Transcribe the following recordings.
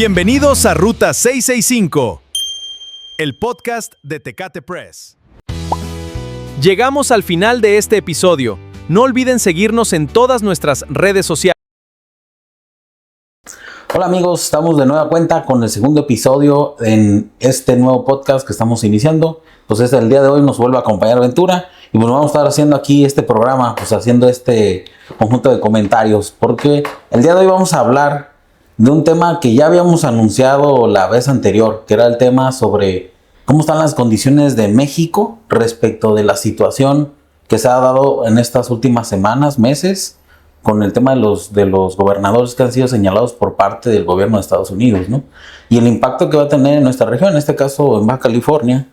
Bienvenidos a Ruta 665, el podcast de Tecate Press. Llegamos al final de este episodio. No olviden seguirnos en todas nuestras redes sociales. Hola amigos, estamos de nueva cuenta con el segundo episodio en este nuevo podcast que estamos iniciando. Pues el día de hoy nos vuelve a acompañar Ventura y bueno, vamos a estar haciendo aquí este programa, pues haciendo este conjunto de comentarios, porque el día de hoy vamos a hablar de un tema que ya habíamos anunciado la vez anterior, que era el tema sobre cómo están las condiciones de México respecto de la situación que se ha dado en estas últimas semanas, meses, con el tema de los gobernadores que han sido señalados por parte del gobierno de Estados Unidos, ¿no? Y el impacto que va a tener en nuestra región, en este caso en Baja California.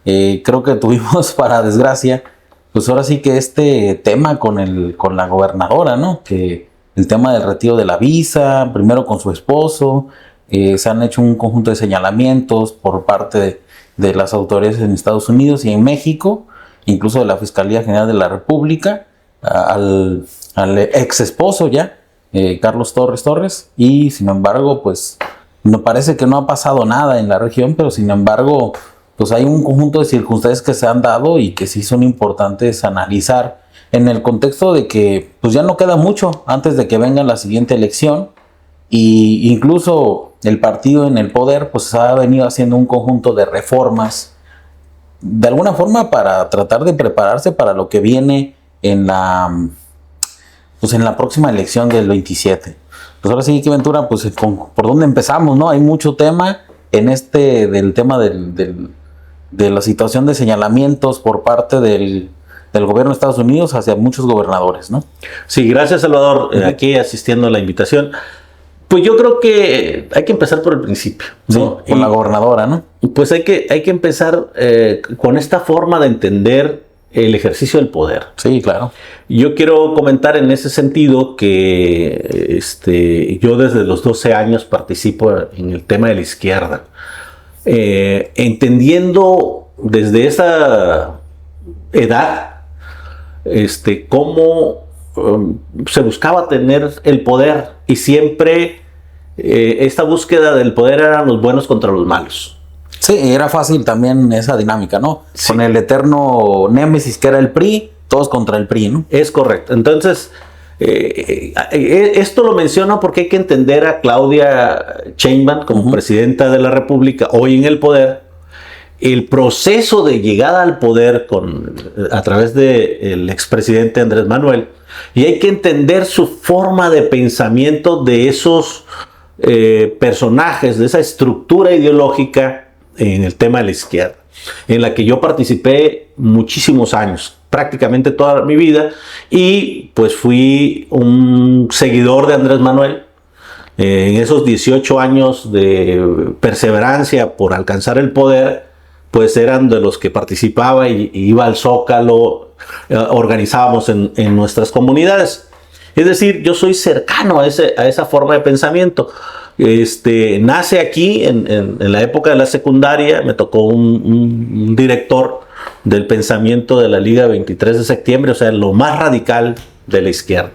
Creo que tuvimos, para desgracia, pues ahora sí que este tema con la gobernadora, ¿no? Que el tema del retiro de la visa, primero con su esposo, se han hecho un conjunto de señalamientos por parte de las autoridades en Estados Unidos y en México, incluso de la Fiscalía General de la República, al ex esposo ya, Carlos Torres, y sin embargo, pues me parece que no ha pasado nada en la región, pero sin embargo, pues hay un conjunto de circunstancias que se han dado y que sí son importantes analizar en el contexto de que pues ya no queda mucho antes de que venga la siguiente elección, y incluso el partido en el poder pues ha venido haciendo un conjunto de reformas de alguna forma para tratar de prepararse para lo que viene en la próxima elección del 27. Pues ahora sí que Ventura, pues por dónde empezamos, ¿no? Hay mucho tema en del tema de la situación de señalamientos por parte del gobierno de Estados Unidos hacia muchos gobernadores, ¿no? Sí, gracias Salvador, aquí asistiendo a la invitación. Pues yo creo que hay que empezar por el principio, ¿no? Sí, con la gobernadora, ¿no? Pues hay que empezar con esta forma de entender el ejercicio del poder. Sí, claro. Yo quiero comentar en ese sentido que yo desde los 12 años participo en el tema de la izquierda, entendiendo desde esa edad cómo se buscaba tener el poder, y siempre esta búsqueda del poder eran los buenos contra los malos. Sí, era fácil también esa dinámica, ¿no? Sí. Con el eterno némesis que era el PRI, todos contra el PRI, ¿no? Es correcto. Entonces, esto lo menciono porque hay que entender a Claudia Sheinbaum como presidenta de la República, hoy en el poder. El proceso de llegada al poder a través del expresidente Andrés Manuel, y hay que entender su forma de pensamiento de esos personajes, de esa estructura ideológica en el tema de la izquierda, en la que yo participé muchísimos años, prácticamente toda mi vida, y pues fui un seguidor de Andrés Manuel. En esos 18 años de perseverancia por alcanzar el poder, pues eran de los que participaba y iba al Zócalo, organizábamos en nuestras comunidades. Es decir, yo soy cercano a esa forma de pensamiento. Nace aquí en la época de la secundaria, me tocó un director del pensamiento de la Liga 23 de septiembre, o sea, lo más radical de la izquierda.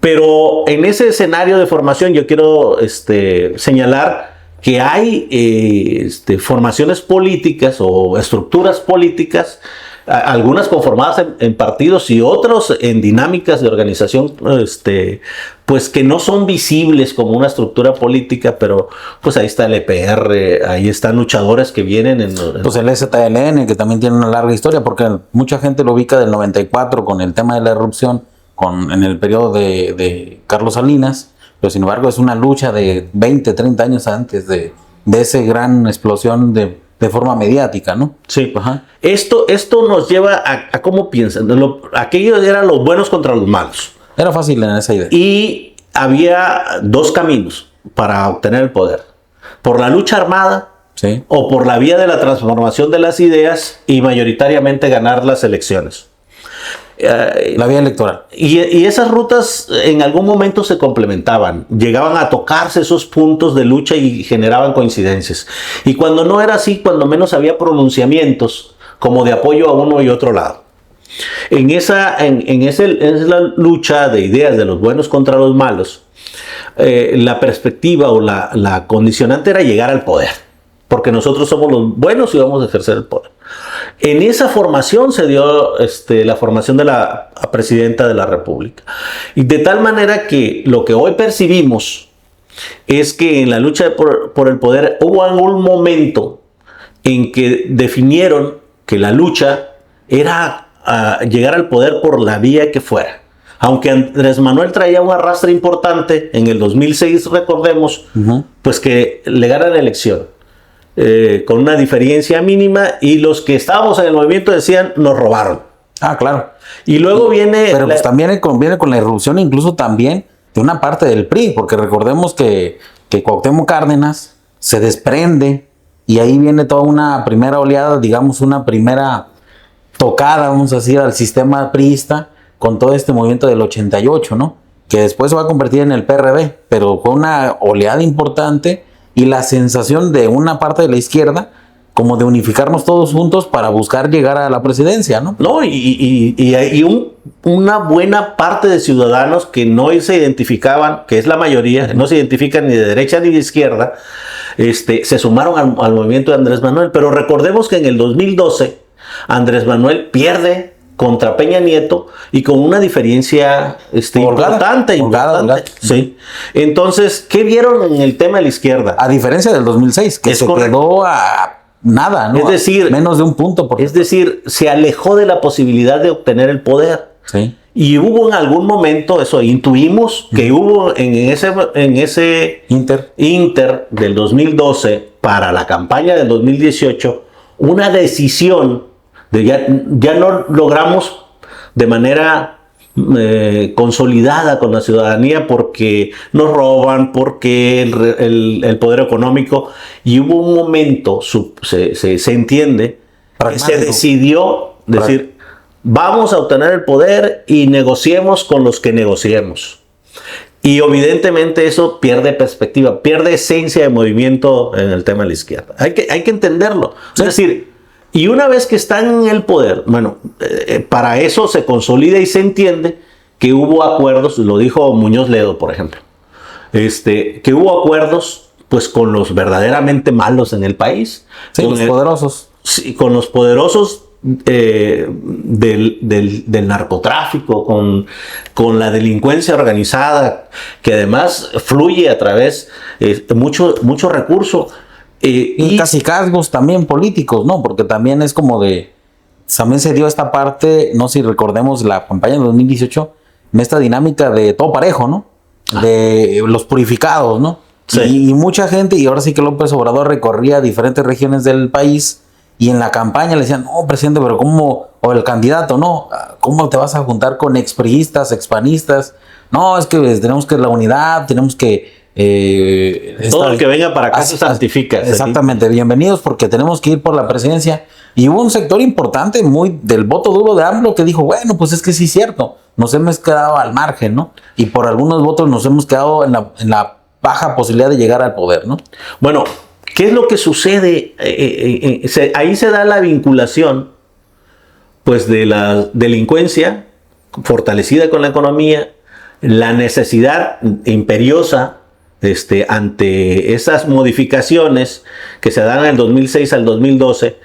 Pero en ese escenario de formación yo quiero señalar que hay formaciones políticas o estructuras políticas, algunas conformadas en partidos y otros en dinámicas de organización, pues que no son visibles como una estructura política, pero pues ahí está el EPR, ahí están luchadores que vienen pues el EZLN, que también tiene una larga historia, porque mucha gente lo ubica del 94 con el tema de la erupción, en el periodo de Carlos Salinas, pero sin embargo es una lucha de 20, 30 años antes de esa gran explosión de forma mediática, ¿no? Sí. Ajá. Esto nos lleva a cómo piensan. Aquellos eran los buenos contra los malos. Era fácil en esa idea. Y había dos caminos para obtener el poder: por la lucha armada, sí, o por la vía de la transformación de las ideas y mayoritariamente ganar las elecciones. La vía electoral. Y esas rutas en algún momento se complementaban, llegaban a tocarse esos puntos de lucha y generaban coincidencias. Y cuando no era así, cuando menos había pronunciamientos como de apoyo a uno y otro lado. En esa lucha de ideas de los buenos contra los malos, la perspectiva o la condicionante era llegar al poder, porque nosotros somos los buenos y vamos a ejercer el poder. En esa formación se dio la formación de la presidenta de la República. Y de tal manera que lo que hoy percibimos es que en la lucha por el poder hubo algún momento en que definieron que la lucha era llegar al poder por la vía que fuera. Aunque Andrés Manuel traía un arrastre importante en el 2006, recordemos, pues que le gana la elección. Con una diferencia mínima, y los que estábamos en el movimiento decían, nos robaron. Ah, claro. Y luego viene... Pero pues también viene con la irrupción incluso también de una parte del PRI, porque recordemos que Cuauhtémoc Cárdenas se desprende y ahí viene toda una primera oleada, digamos una primera tocada, vamos a decir, al sistema priista con todo este movimiento del 88, ¿no? Que después se va a convertir en el PRD, pero fue una oleada importante y la sensación de una parte de la izquierda como de unificarnos todos juntos para buscar llegar a la presidencia, ¿no? No, y una buena parte de ciudadanos que no se identificaban, que es la mayoría, no se identifican ni de derecha ni de izquierda, se sumaron al movimiento de Andrés Manuel. Pero recordemos que en el 2012 Andrés Manuel pierde contra Peña Nieto y con una diferencia importante. Holgada. Sí. Entonces, ¿qué vieron en el tema de la izquierda? A diferencia del 2006, que se quedó a nada, ¿no? Es decir, menos de un punto. Es decir, se alejó de la posibilidad de obtener el poder. Sí. Y hubo en algún momento, intuimos que hubo en ese Inter del 2012 para la campaña del 2018 una decisión de ya no logramos de manera consolidada con la ciudadanía porque nos roban, porque el poder económico, y hubo un momento, se entiende, que se decidió decir, vamos a obtener el poder y negociemos con los que negociemos. Y evidentemente eso pierde perspectiva, pierde esencia de movimiento en el tema de la izquierda. Hay que entenderlo. Sí. Es decir, y una vez que están en el poder, para eso se consolida y se entiende que hubo acuerdos, lo dijo Muñoz Ledo, por ejemplo, que hubo acuerdos pues con los verdaderamente malos en el país. Sí, con los poderosos. Sí, con los poderosos del narcotráfico, con la delincuencia organizada, que además fluye a través de mucho recurso. Y cacicazgos también políticos, ¿no? Porque también es como también se dio esta parte, no sé si recordemos la campaña de 2018, en esta dinámica de todo parejo, ¿no? De los purificados, ¿no? Sí. Y mucha gente, y ahora sí que López Obrador recorría diferentes regiones del país y en la campaña le decían, no, presidente, pero ¿cómo? O el candidato, ¿no? ¿Cómo te vas a juntar con expriistas, expanistas? No, es que tenemos que la unidad, tenemos que... todo el que venga para acá se santifica. Exactamente, ¿sí? Bienvenidos porque tenemos que ir por la presidencia. Y hubo un sector importante muy del voto duro de AMLO que dijo, bueno, pues es que sí es cierto, nos hemos quedado al margen, ¿no? Y por algunos votos nos hemos quedado en la baja posibilidad de llegar al poder, ¿no? Bueno, ¿qué es lo que sucede? Ahí se da la vinculación pues de la delincuencia fortalecida con la economía, la necesidad imperiosa ante esas modificaciones que se dan del 2006 al 2012,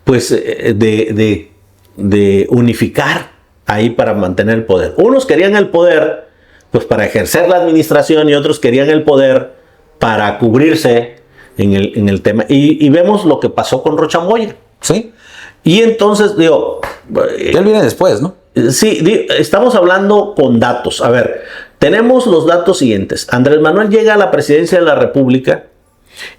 pues de unificar ahí para mantener el poder. Unos querían el poder pues para ejercer la administración y otros querían el poder para cubrirse en el tema. Y vemos lo que pasó con Rochambeau. Sí. Y entonces, digo... Él viene después, ¿no? Sí, estamos hablando con datos. A ver, tenemos los datos siguientes. Andrés Manuel llega a la presidencia de la República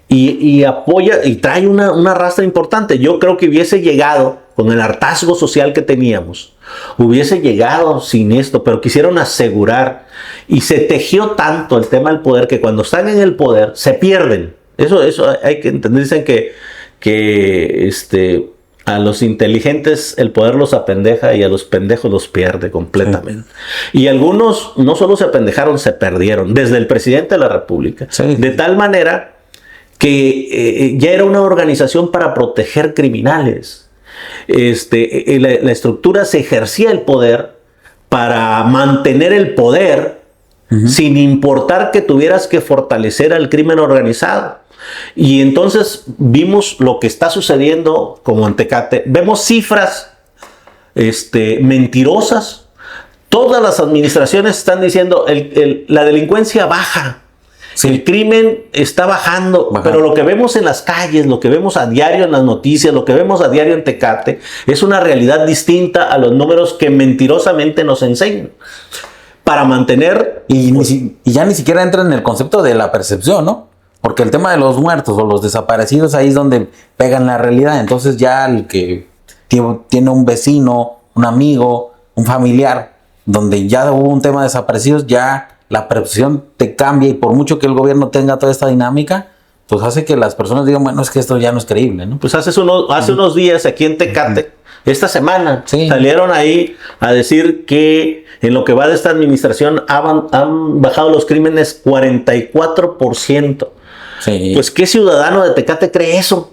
y apoya y trae una arrastra importante. Yo creo que hubiese llegado con el hartazgo social que teníamos, hubiese llegado sin esto, pero quisieron asegurar y se tejió tanto el tema del poder que cuando están en el poder se pierden. Eso hay que entender. Dicen que a los inteligentes el poder los apendeja y a los pendejos los pierde completamente. Sí. Y algunos no solo se apendejaron, se perdieron, desde el presidente de la República. Sí. De tal manera que ya era una organización para proteger criminales. La estructura se ejercía el poder para mantener el poder sin importar que tuvieras que fortalecer al crimen organizado. Y entonces vimos lo que está sucediendo como en Tecate. Vemos cifras mentirosas. Todas las administraciones están diciendo la delincuencia baja. Sí. El crimen está bajando, pero lo que vemos en las calles, lo que vemos a diario en las noticias, lo que vemos a diario en Tecate, es una realidad distinta a los números que mentirosamente nos enseñan. Para mantener... Y ya ni siquiera entra en el concepto de la percepción, ¿no? Porque el tema de los muertos o los desaparecidos, ahí es donde pegan la realidad. Entonces ya el que tiene un vecino, un amigo, un familiar, donde ya hubo un tema de desaparecidos, ya la percepción te cambia, y por mucho que el gobierno tenga toda esta dinámica, pues hace que las personas digan, bueno, es que esto ya no es creíble, ¿no? Pues hace unos días aquí en Tecate, esta semana, salieron ahí a decir que en lo que va de esta administración han bajado los crímenes 44%. Sí. Pues ¿qué ciudadano de Tecate cree eso?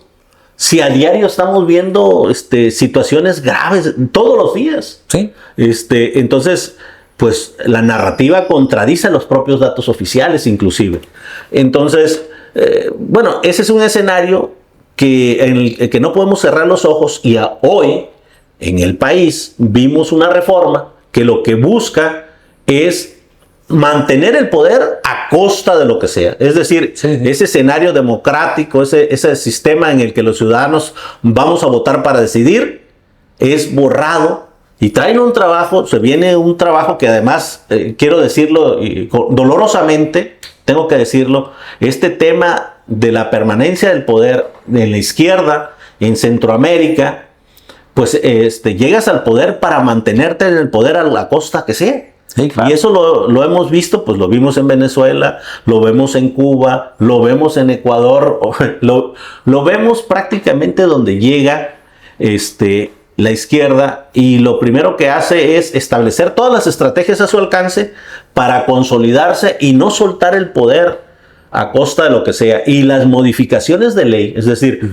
Si a diario estamos viendo situaciones graves todos los días. Sí. Entonces, pues la narrativa contradice los propios datos oficiales inclusive. Entonces, bueno, ese es un escenario en el que no podemos cerrar los ojos, y hoy en el país vimos una reforma que lo que busca es mantener el poder a costa de lo que sea. Es decir, ese escenario democrático, ese sistema en el que los ciudadanos vamos a votar para decidir, es borrado. Y traen un trabajo, se viene un trabajo que además, quiero decirlo dolorosamente, tengo que decirlo, este tema de la permanencia del poder en la izquierda, en Centroamérica, pues llegas al poder para mantenerte en el poder a la costa que sea. Sí, claro. Y eso lo hemos visto, pues lo vimos en Venezuela, lo vemos en Cuba, lo vemos en Ecuador, lo vemos prácticamente donde llega la izquierda, y lo primero que hace es establecer todas las estrategias a su alcance para consolidarse y no soltar el poder a costa de lo que sea. Y las modificaciones de ley, es decir,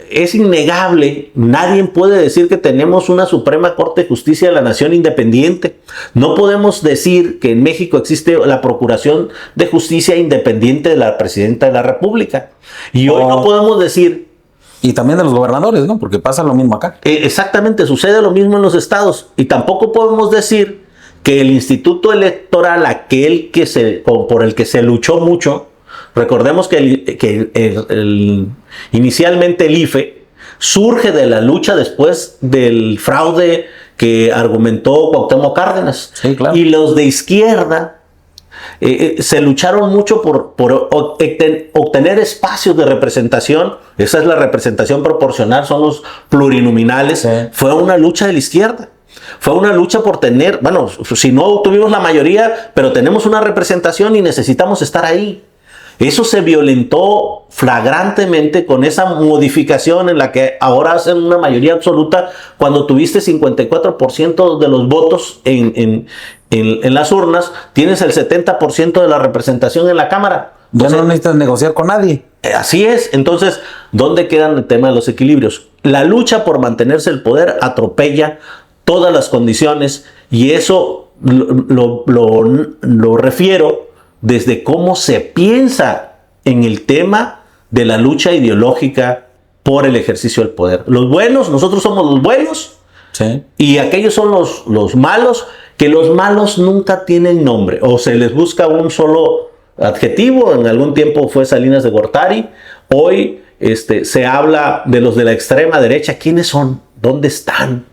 es innegable, nadie puede decir que tenemos una Suprema Corte de Justicia de la Nación independiente. No podemos decir que en México existe la Procuración de Justicia independiente de la Presidenta de la República. Y hoy no podemos decir... Y también de los gobernadores, ¿no? Porque pasa lo mismo acá. Exactamente, sucede lo mismo en los estados. Y tampoco podemos decir que el Instituto Electoral, aquel por el que se luchó mucho, recordemos que inicialmente el IFE surge de la lucha después del fraude que argumentó Cuauhtémoc Cárdenas. Sí, claro. Y los de izquierda se lucharon mucho por obtener espacios de representación. Esa es la representación proporcional, son los plurinominales. Sí. Fue una lucha de la izquierda. Fue una lucha por tener, bueno, si no tuvimos la mayoría, pero tenemos una representación y necesitamos estar ahí. Eso se violentó flagrantemente con esa modificación en la que ahora hacen una mayoría absoluta cuando tuviste 54% de los votos en las urnas, tienes el 70% de la representación en la Cámara. Entonces, ya no necesitas negociar con nadie. Así es. Entonces, ¿dónde quedan el tema de los equilibrios? La lucha por mantenerse el poder atropella todas las condiciones, y eso lo refiero desde cómo se piensa en el tema de la lucha ideológica por el ejercicio del poder. Los buenos, nosotros somos los buenos, sí, y aquellos son los malos, que los malos nunca tienen nombre, o se les busca un solo adjetivo. En algún tiempo fue Salinas de Gortari, hoy se habla de los de la extrema derecha. ¿Quiénes son? ¿Dónde están?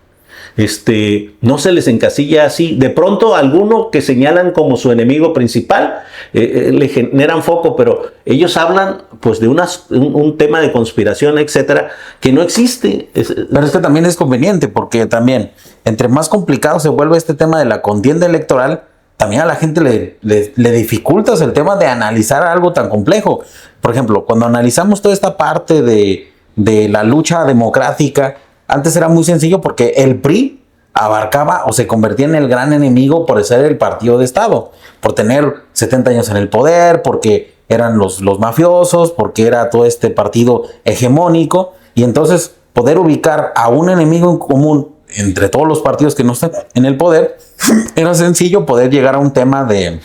No se les encasilla así. De pronto alguno que señalan como su enemigo principal le generan foco, pero ellos hablan pues de un tema de conspiración, etcétera, que no existe. Pero es que también es conveniente, porque también entre más complicado se vuelve este tema de la contienda electoral, también a la gente le dificultas el tema de analizar algo tan complejo. Por ejemplo, cuando analizamos toda esta parte de la lucha democrática, antes era muy sencillo porque el PRI abarcaba o se convertía en el gran enemigo por ser el partido de Estado, por tener 70 años en el poder, porque eran los mafiosos, porque era todo este partido hegemónico, y entonces poder ubicar a un enemigo en común entre todos los partidos que no están en el poder, era sencillo poder llegar a un tema de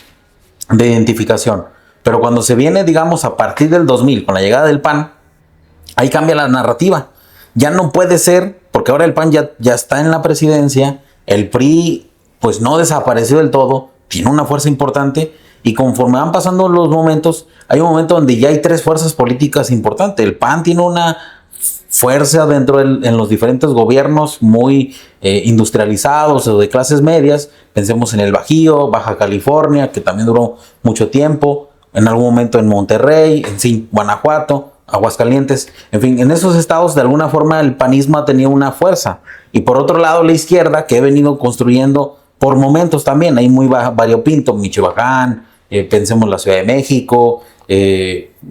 de identificación. Pero cuando se viene, digamos, a partir del 2000, con la llegada del PAN, ahí cambia la narrativa. Ya no puede ser, porque ahora el PAN ya está en la presidencia, el PRI pues no desapareció del todo, tiene una fuerza importante, y conforme van pasando los momentos, hay un momento donde ya hay 3 fuerzas políticas importantes. El PAN tiene una fuerza dentro en los diferentes gobiernos muy industrializados o de clases medias. Pensemos en el Bajío, Baja California, que también duró mucho tiempo, en algún momento en Monterrey, en sí, Guanajuato, Aguascalientes, en fin, en esos estados de alguna forma el panismo ha tenido una fuerza. Y por otro lado la izquierda, que ha venido construyendo por momentos también, hay muy variopinto, Michoacán, pensemos la Ciudad de México,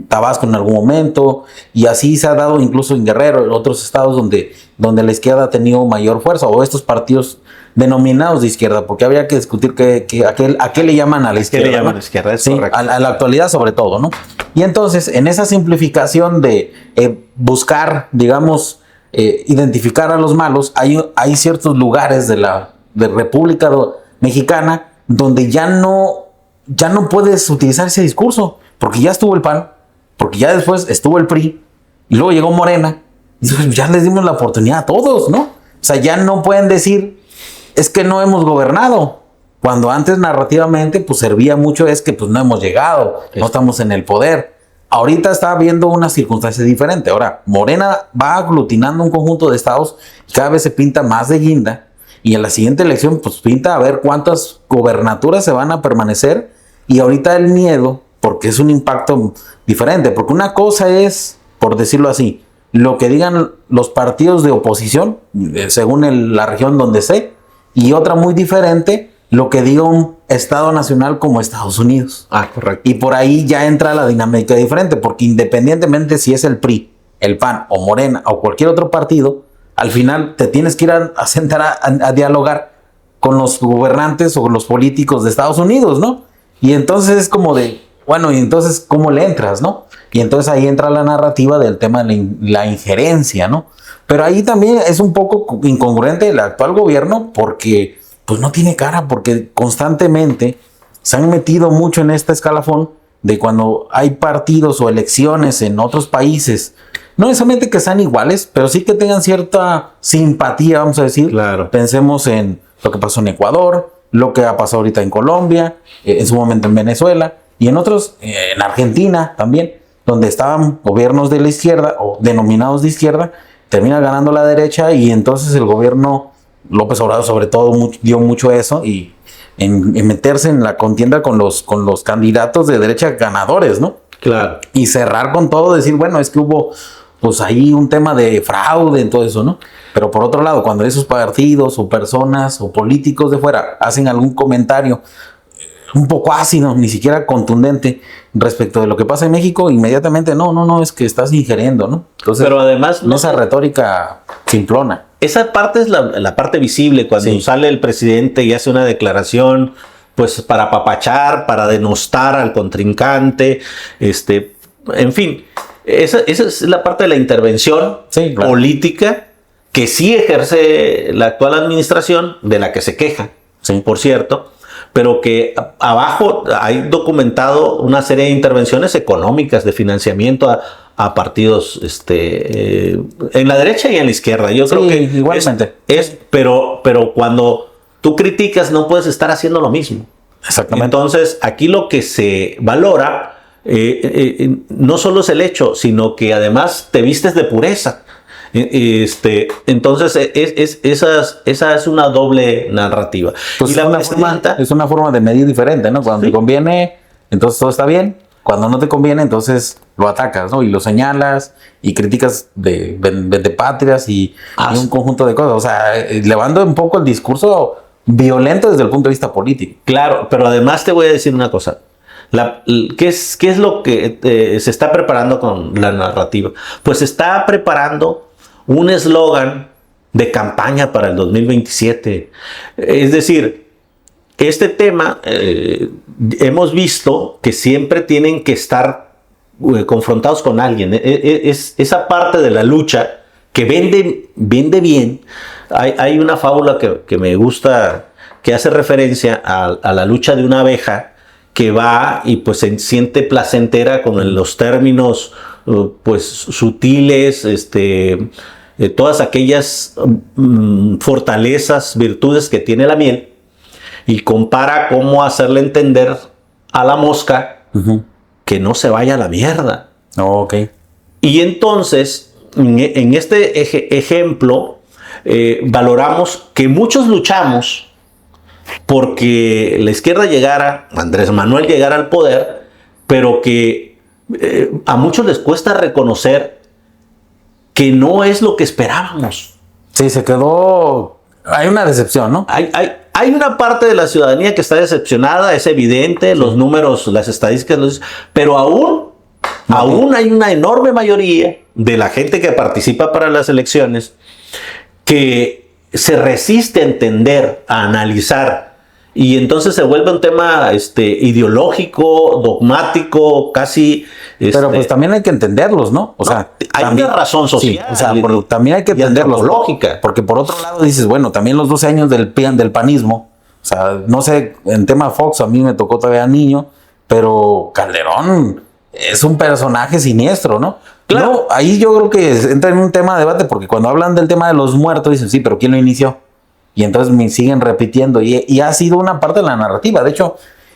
Tabasco en algún momento, y así se ha dado incluso en Guerrero, en otros estados donde la izquierda ha tenido mayor fuerza, o estos partidos denominados de izquierda, porque habría que discutir a qué le llaman a la izquierda. ¿Qué le llaman a la izquierda? Es sí, correcto. a la actualidad sobre todo, ¿no? Y entonces, en esa simplificación de buscar, digamos, identificar a los malos, hay ciertos lugares de República Mexicana donde ya no puedes utilizar ese discurso, porque ya estuvo el PAN, porque ya después estuvo el PRI, y luego llegó Morena, y ya les dimos la oportunidad a todos, ¿no? O sea, ya no pueden decir, es que no hemos gobernado, cuando antes narrativamente pues servía mucho, es que pues no hemos llegado, no estamos en el poder. Ahorita está habiendo una circunstancia diferente. Ahora, Morena va aglutinando un conjunto de estados y cada vez se pinta más de guinda, y en la siguiente elección pues pinta a ver cuántas gobernaturas se van a permanecer. Y ahorita el miedo, porque es un impacto diferente, porque una cosa es, por decirlo así, lo que digan los partidos de oposición, según la región donde esté, y otra muy diferente, lo que diga un Estado nacional como Estados Unidos. Ah, correcto. Y por ahí ya entra la dinámica diferente, porque independientemente si es el PRI, el PAN o Morena o cualquier otro partido, al final te tienes que ir a sentar a dialogar con los gobernantes o los políticos de Estados Unidos, ¿no? Y entonces es como de, bueno, y entonces ¿cómo le entras, no? Y entonces ahí entra la narrativa del tema de la injerencia, ¿no? Pero ahí también es un poco incongruente el actual gobierno, porque pues no tiene cara, porque constantemente se han metido mucho en este escalafón de cuando hay partidos o elecciones en otros países, no necesariamente que sean iguales, pero sí que tengan cierta simpatía, vamos a decir. Claro. Pensemos en lo que pasó en Ecuador, lo que ha pasado ahorita en Colombia, en su momento en Venezuela, y en otros, en Argentina también, donde estaban gobiernos de la izquierda o denominados de izquierda, termina ganando la derecha, y entonces el gobierno López Obrador sobre todo dio mucho eso, y en meterse en la contienda con los candidatos de derecha ganadores, ¿no? Claro. Y cerrar con todo, decir, bueno, es que hubo pues ahí un tema de fraude en todo eso, ¿no? Pero por otro lado, cuando esos partidos o personas o políticos de fuera hacen algún comentario un poco ácido, ni siquiera contundente respecto de lo que pasa en México, inmediatamente no, es que estás ingiriendo, ¿no? Entonces, pero además esa retórica simplona. Esa parte es la parte visible, cuando sale el presidente y hace una declaración, pues para apapachar, para denostar al contrincante, en fin, esa es la parte de la intervención política que sí ejerce la actual administración, de la que se queja, por cierto, pero que abajo hay documentado una serie de intervenciones económicas de financiamiento a partidos en la derecha y en la izquierda. Yo creo que igualmente. Pero cuando tú criticas no puedes estar haciendo lo mismo. Exactamente. Entonces, aquí lo que se valora no solo es el hecho, sino que además te vistes de pureza. Entonces, esa es una doble narrativa. Pues y es una forma de medir diferente, ¿no? Cuando te conviene, entonces todo está bien. Cuando no te conviene, entonces lo atacas, ¿no? Y lo señalas y criticas de patrias y un conjunto de cosas. O sea, elevando un poco el discurso violento desde el punto de vista político. Claro, pero además te voy a decir una cosa. ¿Qué es lo que se está preparando con la narrativa? Pues se está preparando un eslogan de campaña para el 2027. Es decir, este tema hemos visto que siempre tienen que estar confrontados con alguien. Es esa parte de la lucha que vende bien. Hay una fábula que me gusta, que hace referencia a la lucha de una abeja que va y pues se siente placentera con los términos pues sutiles, todas aquellas fortalezas, virtudes que tiene la miel, y compara cómo hacerle entender a la mosca que no se vaya a la mierda. Ok. Y entonces, en este ejemplo, valoramos que muchos luchamos porque la izquierda llegara, Andrés Manuel llegara al poder, pero que a muchos les cuesta reconocer que no es lo que esperábamos. Sí, se quedó... Hay una decepción, ¿no? Hay una parte de la ciudadanía que está decepcionada, es evidente, los números, las estadísticas, pero aún hay una enorme mayoría de la gente que participa para las elecciones que se resiste a entender, a analizar, y entonces se vuelve un tema ideológico, dogmático, casi... Pero pues también hay que entenderlos, ¿no? O sea, hay también, una razón social. Sí, o sea, también hay que entenderlos. Lógica. Porque por otro lado dices, bueno, también los 12 años del panismo, o sea, no sé, en tema Fox a mí me tocó todavía niño, pero Calderón es un personaje siniestro, ¿no? Claro. No, ahí yo creo que entra en un tema de debate, porque cuando hablan del tema de los muertos dicen, sí, pero ¿quién lo inició? Y entonces me siguen repitiendo, y ha sido una parte de la narrativa. De hecho,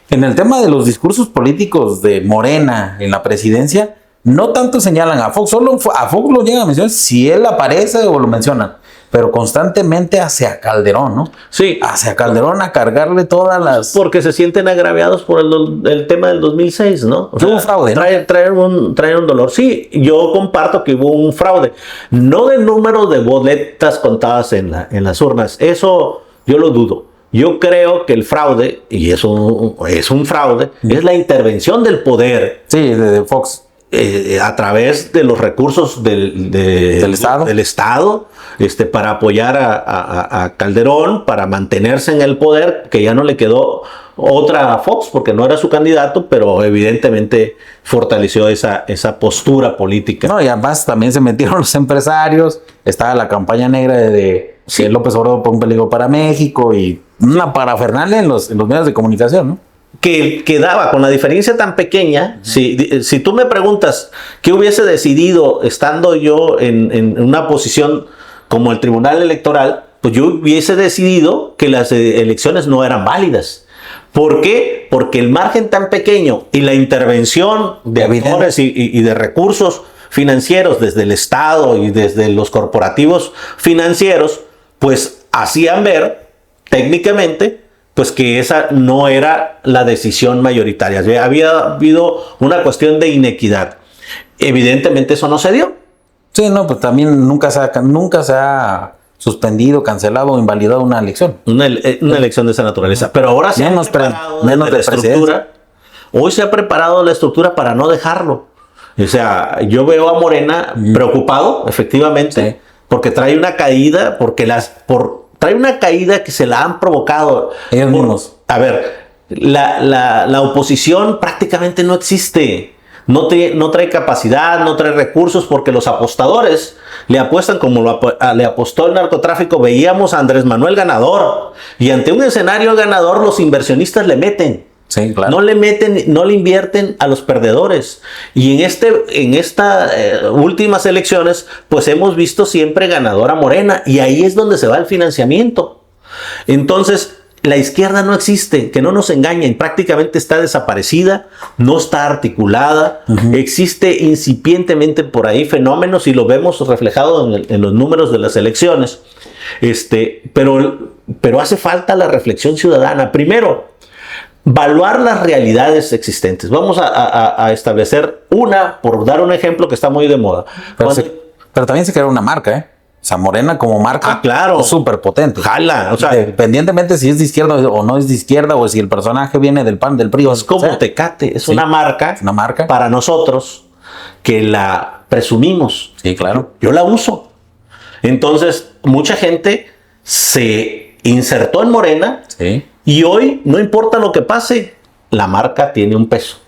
en el tema de los discursos políticos de Morena en la presidencia, no tanto señalan a Fox, solo a Fox lo llegan a mencionar si él aparece o lo mencionan, pero constantemente hacia Calderón, ¿no? Sí. Hacia Calderón a cargarle todas las... Porque se sienten agraviados por el tema del 2006, ¿no? Hubo un fraude, ¿no? Traer un dolor. Sí, yo comparto que hubo un fraude. No del número de boletas contadas en las urnas. Eso yo lo dudo. Yo creo que el fraude, y eso es un fraude, es la intervención del poder. Sí, de Fox. A través de los recursos del Estado, para apoyar a Calderón, para mantenerse en el poder, que ya no le quedó otra a Fox, porque no era su candidato, pero evidentemente fortaleció esa postura política. No, y además también se metieron los empresarios, estaba la campaña negra de López Obrador por un peligro para México, y una parafernalia en los medios de comunicación, ¿no? Que daba con la diferencia tan pequeña. Si tú me preguntas qué hubiese decidido estando yo en una posición como el Tribunal Electoral, pues yo hubiese decidido que las elecciones no eran válidas. ¿Por qué? Porque el margen tan pequeño y la intervención de actores y de recursos financieros desde el Estado y desde los corporativos financieros, pues hacían ver técnicamente pues que esa no era la decisión mayoritaria. Había habido una cuestión de inequidad. Evidentemente eso no se dio. Sí, no, pues también nunca se ha suspendido, cancelado o invalidado una elección. Una elección de esa naturaleza. Pero ahora se ha preparado menos la estructura. Hoy se ha preparado la estructura para no dejarlo. O sea, yo veo a Morena preocupado, efectivamente, porque trae una caída, trae una caída que se la han provocado ellos mismos. A ver, la oposición prácticamente no existe. No trae capacidad, no trae recursos, porque los apostadores le apuestan como le apostó el narcotráfico. Veíamos a Andrés Manuel ganador, y ante un escenario ganador los inversionistas le meten. Sí, claro. No le invierten a los perdedores. Y en estas últimas elecciones, pues hemos visto siempre ganadora Morena, y ahí es donde se va el financiamiento. Entonces, la izquierda no existe, que no nos engañen, prácticamente está desaparecida, no está articulada, existe incipientemente por ahí fenómenos, y lo vemos reflejado en los números de las elecciones. Pero hace falta la reflexión ciudadana. Primero, evaluar las realidades existentes. Vamos a establecer por dar un ejemplo que está muy de moda. Pero también se creó una marca, ¿eh? O sea, Morena como marca claro, es súper potente. Jala, independientemente si es de izquierda o no es de izquierda, o si el personaje viene del PAN, del PRI. Es como Tecate, es una marca para nosotros que la presumimos. Sí, claro. Yo la uso. Entonces, mucha gente se insertó en Morena, y hoy, no importa lo que pase, la marca tiene un peso.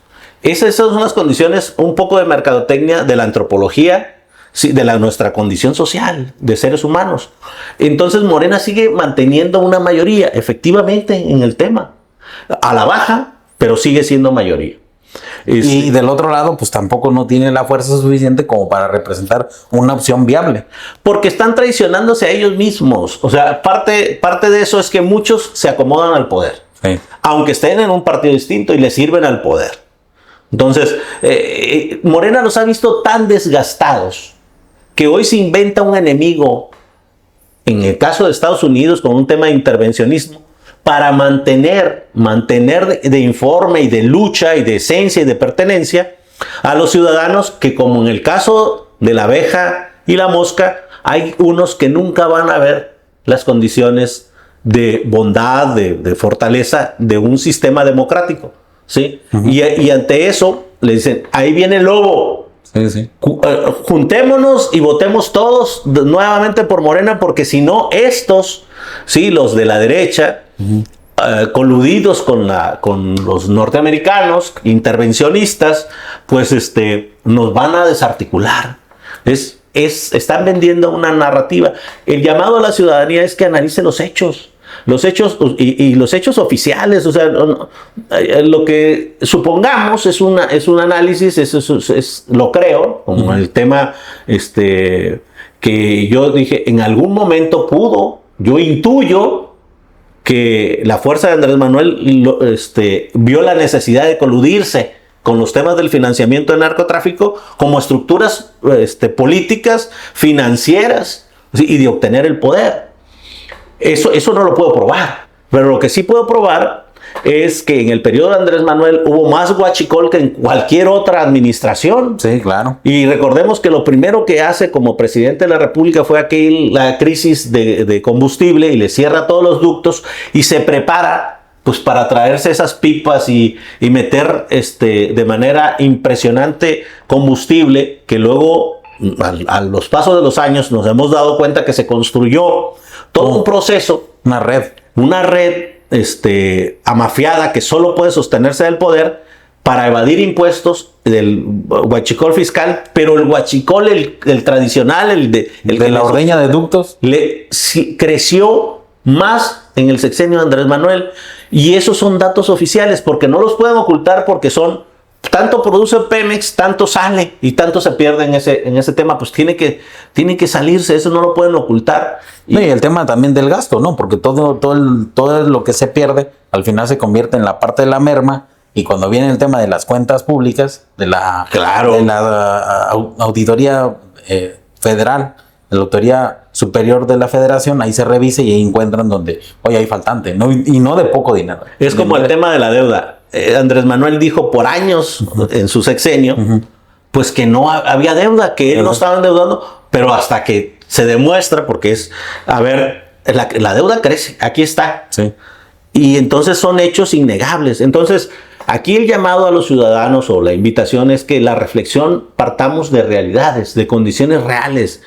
Esas son las condiciones, un poco de mercadotecnia de la antropología, de nuestra condición social, de seres humanos. Entonces Morena sigue manteniendo una mayoría, efectivamente, en el tema. A la baja, pero sigue siendo mayoría. Y del otro lado, pues tampoco no tiene la fuerza suficiente como para representar una opción viable. Porque están traicionándose a ellos mismos. O sea, parte de eso es que muchos se acomodan al poder. Sí. Aunque estén en un partido distinto y le sirven al poder. Entonces, Morena los ha visto tan desgastados que hoy se inventa un enemigo, en el caso de Estados Unidos, con un tema de intervencionismo, para mantener de informe y de lucha y de esencia y de pertenencia a los ciudadanos que, como en el caso de la abeja y la mosca, hay unos que nunca van a ver las condiciones de bondad, de fortaleza de un sistema democrático, ¿sí? Y ante eso le dicen, ahí viene el lobo. Sí, sí. Juntémonos y votemos todos nuevamente por Morena, porque si no, estos, sí, los de la derecha, coludidos con los norteamericanos, intervencionistas, pues nos van a desarticular. Están vendiendo una narrativa. El llamado a la ciudadanía es que analice los hechos y los hechos oficiales. O sea, lo que supongamos es un análisis, lo creo, como el tema que yo dije, en algún momento yo intuyo que la fuerza de Andrés Manuel vio la necesidad de coludirse con los temas del financiamiento del narcotráfico como estructuras políticas, financieras, ¿sí? Y de obtener el poder. Eso no lo puedo probar, pero lo que sí puedo probar es que en el periodo de Andrés Manuel hubo más huachicol que en cualquier otra administración. Sí, claro. Y recordemos que lo primero que hace como presidente de la República fue la crisis de combustible, y le cierra todos los ductos y se prepara pues para traerse esas pipas y meter de manera impresionante combustible, que luego a los pasos de los años nos hemos dado cuenta que se construyó todo un proceso, una red amafiada que solo puede sostenerse del poder para evadir impuestos, del huachicol fiscal, pero el huachicol, el tradicional, el de la ordeña de ductos, creció más en el sexenio de Andrés Manuel, y esos son datos oficiales, porque no los pueden ocultar, porque tanto produce Pemex, tanto sale y tanto se pierde en ese tema. Pues tiene que salirse, eso no lo pueden ocultar. Y el tema también del gasto, ¿no? Porque todo lo que se pierde al final se convierte en la parte de la merma, y cuando viene el tema de las cuentas públicas, de la auditoría federal, de la Auditoría Superior de la Federación, ahí se revisa y ahí encuentran donde, oye, hay faltante, ¿no? Y no de poco dinero. Es como el tema de la deuda. Andrés Manuel dijo por años en su sexenio, pues que no había deuda, que él no estaba endeudando, pero hasta que se demuestra, porque la deuda crece, aquí está. Sí. Y entonces son hechos innegables. Entonces, aquí el llamado a los ciudadanos, o la invitación, es que la reflexión partamos de realidades, de condiciones reales.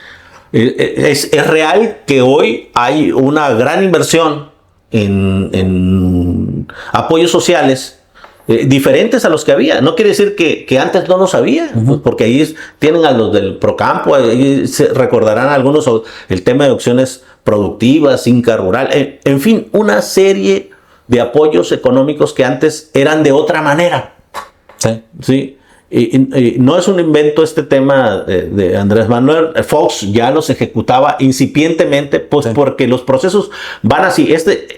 Es real que hoy hay una gran inversión en apoyos sociales diferentes a los que había. No quiere decir que antes no los había, pues porque ahí tienen a los del Procampo, ahí se recordarán algunos el tema de opciones productivas, Inca Rural, en fin, una serie de apoyos económicos que antes eran de otra manera. Sí. Y no es un invento este tema de Andrés Manuel. Fox ya los ejecutaba incipientemente, pues porque los procesos van así.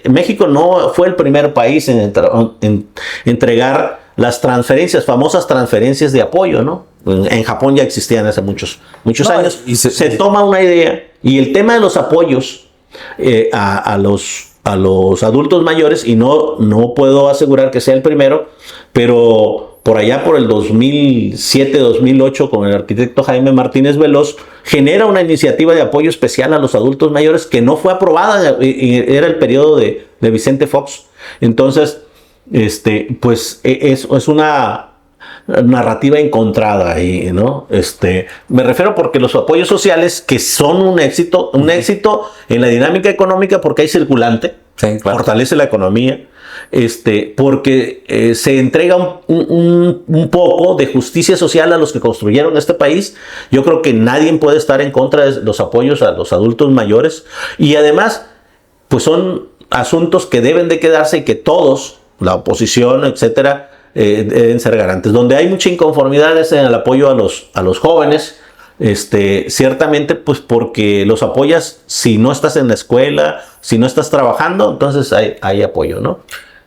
México no fue el primer país en entregar las famosas transferencias de apoyo, ¿no? En Japón ya existían hace muchos años. Y se toma una idea, y el tema de los apoyos a los adultos mayores, y no puedo asegurar que sea el primero, pero por allá por el 2007-2008, con el arquitecto Jaime Martínez Veloz, genera una iniciativa de apoyo especial a los adultos mayores que no fue aprobada, y era el periodo de Vicente Fox. Entonces, pues es una narrativa encontrada ahí, ¿no? Me refiero porque los apoyos sociales, que son un éxito en la dinámica económica, porque hay circulante, fortalece la economía, porque se entrega un poco de justicia social a los que construyeron este país. Yo creo que nadie puede estar en contra de los apoyos a los adultos mayores, y además pues son asuntos que deben de quedarse, y que todos la oposición, etcétera, deben ser garantes. Donde hay mucha inconformidad es en el apoyo a los jóvenes, ciertamente pues porque los apoyas si no estás en la escuela, si no estás trabajando, entonces hay apoyo, ¿no?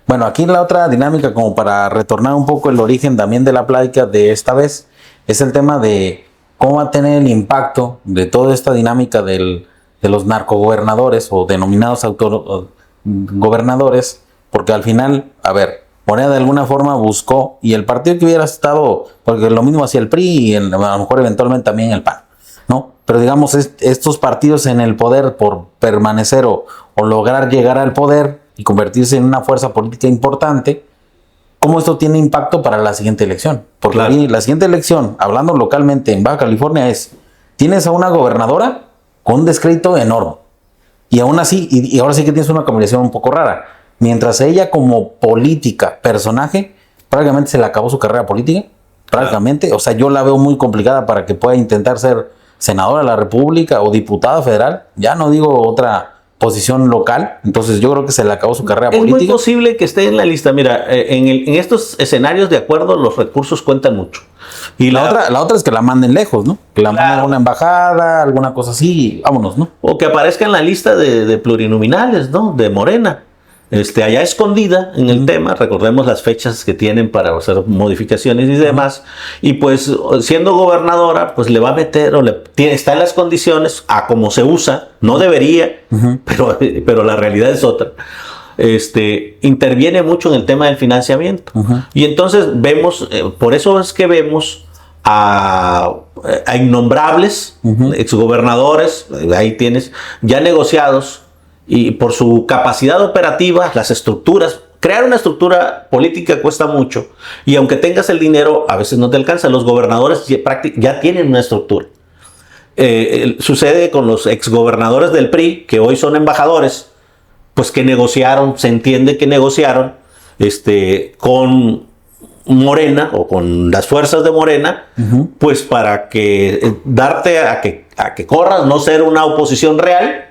Bueno, aquí la otra dinámica, como para retornar un poco el origen también de la plática de esta vez, es el tema de cómo va a tener el impacto de toda esta dinámica de los narcogobernadores o denominados gobernadores, porque al final, a ver, Morena de alguna forma buscó, y el partido que hubiera estado, porque lo mismo hacía el PRI y a lo mejor eventualmente también el PAN, ¿no? Pero digamos, estos partidos en el poder por permanecer o lograr llegar al poder y convertirse en una fuerza política importante, ¿cómo esto tiene impacto para la siguiente elección? Porque claro, la siguiente elección, hablando localmente en Baja California, tienes a una gobernadora con un descrédito enorme. Y aún así, y ahora sí que tienes una combinación un poco rara. Mientras ella como política, personaje, prácticamente se le acabó su carrera política. Prácticamente. Claro. O sea, yo la veo muy complicada para que pueda intentar ser senadora de la República o diputada federal. Ya no digo otra posición local, entonces yo creo que se le acabó su carrera política. Es muy posible que esté en la lista. Mira, en estos escenarios, de acuerdo, los recursos cuentan mucho. Y la otra es que la manden lejos, ¿no? Que la manden a una embajada, alguna cosa así, vámonos, ¿no? O que aparezca en la lista de plurinominales, ¿no? De Morena. Allá escondida en el tema, recordemos las fechas que tienen para hacer modificaciones y demás, y pues siendo gobernadora, pues le va a meter, está en las condiciones, a como se usa, no debería, pero la realidad es otra. Interviene mucho en el tema del financiamiento. Y entonces vemos, por eso es que vemos a innombrables exgobernadores, ahí tienes, ya negociados, y por su capacidad operativa, las estructuras, crear una estructura política cuesta mucho, y aunque tengas el dinero, a veces no te alcanza. Los gobernadores ya tienen una estructura. Sucede con los exgobernadores del PRI, que hoy son embajadores, pues que negociaron, se entiende que negociaron con Morena o con las fuerzas de Morena, pues para que darte a que corras, no ser una oposición real,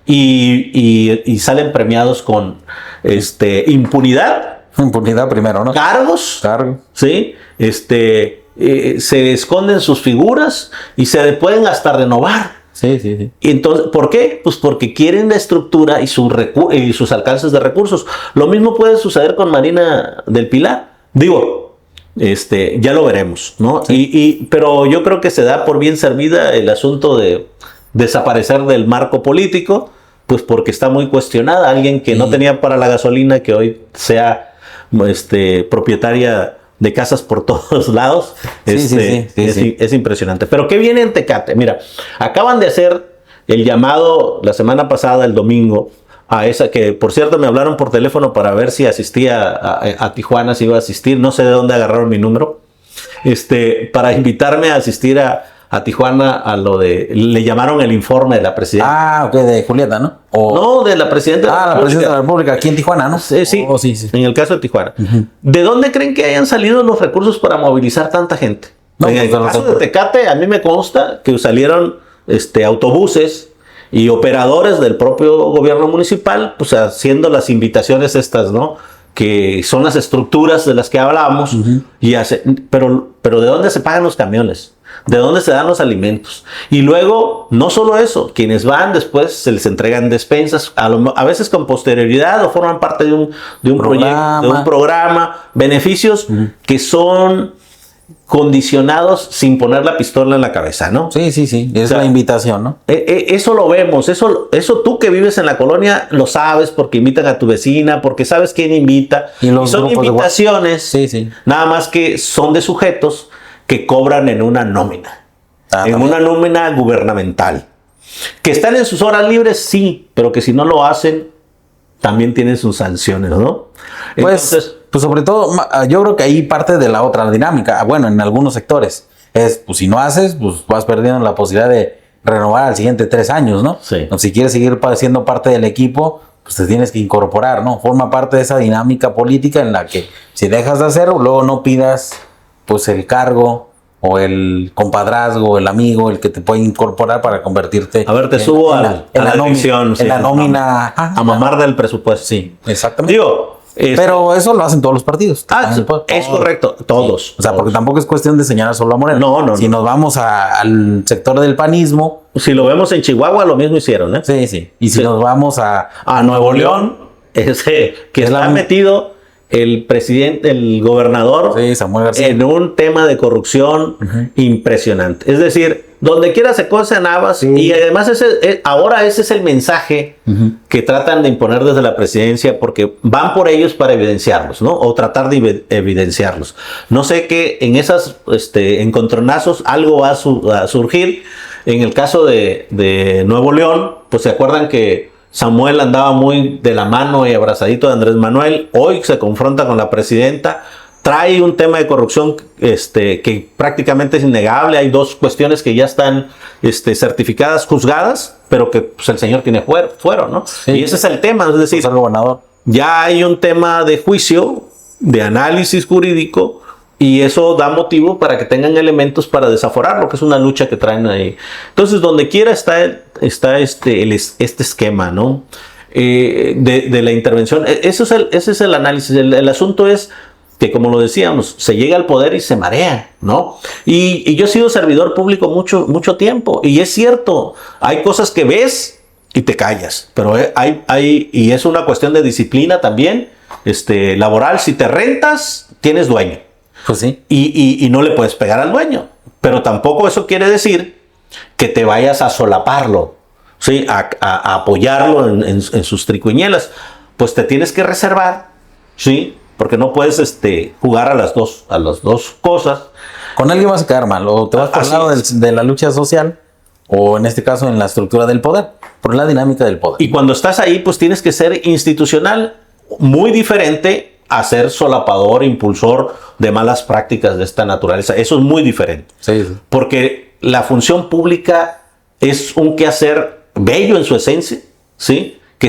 y salen premiados con impunidad. Impunidad primero, ¿no? Cargos. ¿Sí? Se esconden sus figuras y se pueden hasta renovar. Sí. Y entonces, ¿por qué? Pues porque quieren la estructura y sus alcances de recursos. Lo mismo puede suceder con Marina del Pilar. Digo, ya lo veremos, ¿no? Sí. Pero yo creo que se da por bien servida el asunto de desaparecer del marco político, pues porque está muy cuestionada. Alguien que no tenía para la gasolina, que hoy sea propietaria de casas por todos lados, es impresionante. Pero ¿qué viene en Tecate? Mira, acaban de hacer el llamado la semana pasada, el domingo, a esa que, por cierto, me hablaron por teléfono para ver si asistía a Tijuana, si iba a asistir. No sé de dónde agarraron mi número, para invitarme a asistir a Tijuana a le llamaron el informe de la presidenta. Ah, ok, de Julieta, ¿no? No, de la presidenta de la República. La presidenta de la República, aquí en Tijuana, ¿no? Sí, sí. En el caso de Tijuana. ¿De dónde creen que hayan salido los recursos para movilizar tanta gente? No, en el caso de Tecate, a mí me consta que salieron autobuses y operadores del propio gobierno municipal, pues haciendo las invitaciones estas, ¿no? Que son las estructuras de las que hablamos. Pero ¿de dónde se pagan los camiones? ¿De dónde se dan los alimentos? Y luego, no solo eso, quienes van después se les entregan despensas, a veces con posterioridad, o forman parte de un proyecto, de un programa, beneficios que son condicionados sin poner la pistola en la cabeza, ¿no? Sí, es la invitación, ¿no? Eso lo vemos, eso tú que vives en la colonia lo sabes, porque invitan a tu vecina, porque sabes quién invita, y son invitaciones, nada más que son de sujetos que cobran en una nómina, una nómina gubernamental. Que están en sus horas libres, sí, pero que si no lo hacen, también tienen sus sanciones, ¿no? Entonces, pues sobre todo, yo creo que ahí parte de la otra dinámica. Bueno, en algunos sectores es, pues si no haces, pues vas perdiendo la posibilidad de renovar al siguiente 3 años, ¿no? Sí. Si quieres seguir siendo parte del equipo, pues te tienes que incorporar, ¿no? Forma parte de esa dinámica política en la que si dejas de hacerlo, luego no pidas pues el cargo o el compadrazgo, el amigo, el que te puede incorporar para convertirte. A ver, te subo a la elección. En la nómina. A mamar del presupuesto. Sí, exactamente. Digo, Pero eso lo hacen todos los partidos. Es correcto, todos. O sea, porque tampoco es cuestión de señalar solo a Morena. No. Si nos vamos al sector del panismo. Si lo vemos en Chihuahua, lo mismo hicieron, ¿eh? Sí. Y si nos vamos a Nuevo León, que está metido el presidente, el gobernador, Samuel García, en un tema de corrupción impresionante. Es decir, donde quiera se cuecen habas, y además ahora ese es el mensaje que tratan de imponer desde la presidencia, porque van por ellos para evidenciarlos, ¿no? O tratar de evidenciarlos. No sé qué en esas encontronazos algo va a surgir. En el caso de Nuevo León, pues se acuerdan que Samuel andaba muy de la mano y abrazadito de Andrés Manuel. Hoy se confronta con la presidenta. Trae un tema de corrupción que prácticamente es innegable. Hay dos cuestiones que ya están certificadas, juzgadas, pero que pues, el señor tiene fuero, ¿no? Sí. Y ese es el tema. Es decir, el gobernador. Ya hay un tema de juicio, de análisis jurídico, y eso da motivo para que tengan elementos para desaforarlo, que es una lucha que traen ahí. Entonces, donde quiera está este esquema, ¿no? De la intervención. Ese es el análisis. El asunto es que, como lo decíamos, se llega al poder y se marea, ¿no? Y yo he sido servidor público mucho tiempo, y es cierto, hay cosas que ves y te callas, pero y es una cuestión de disciplina también, laboral. Si te rentas, tienes dueño. Pues sí. Y no le puedes pegar al dueño. Pero tampoco eso quiere decir que te vayas a solaparlo, ¿sí? A apoyarlo en sus tricuñuelas. Pues te tienes que reservar, ¿sí? Porque no puedes jugar a las dos cosas. Con alguien vas a quedar mal. O te vas por el lado de la lucha social, o en este caso en la estructura del poder, por la dinámica del poder. Y cuando estás ahí, pues tienes que ser institucional, muy diferente a ser solapador, impulsor de malas prácticas de esta naturaleza. Eso es muy diferente. Sí. Porque la función pública es un quehacer bello en su esencia, ¿sí? Que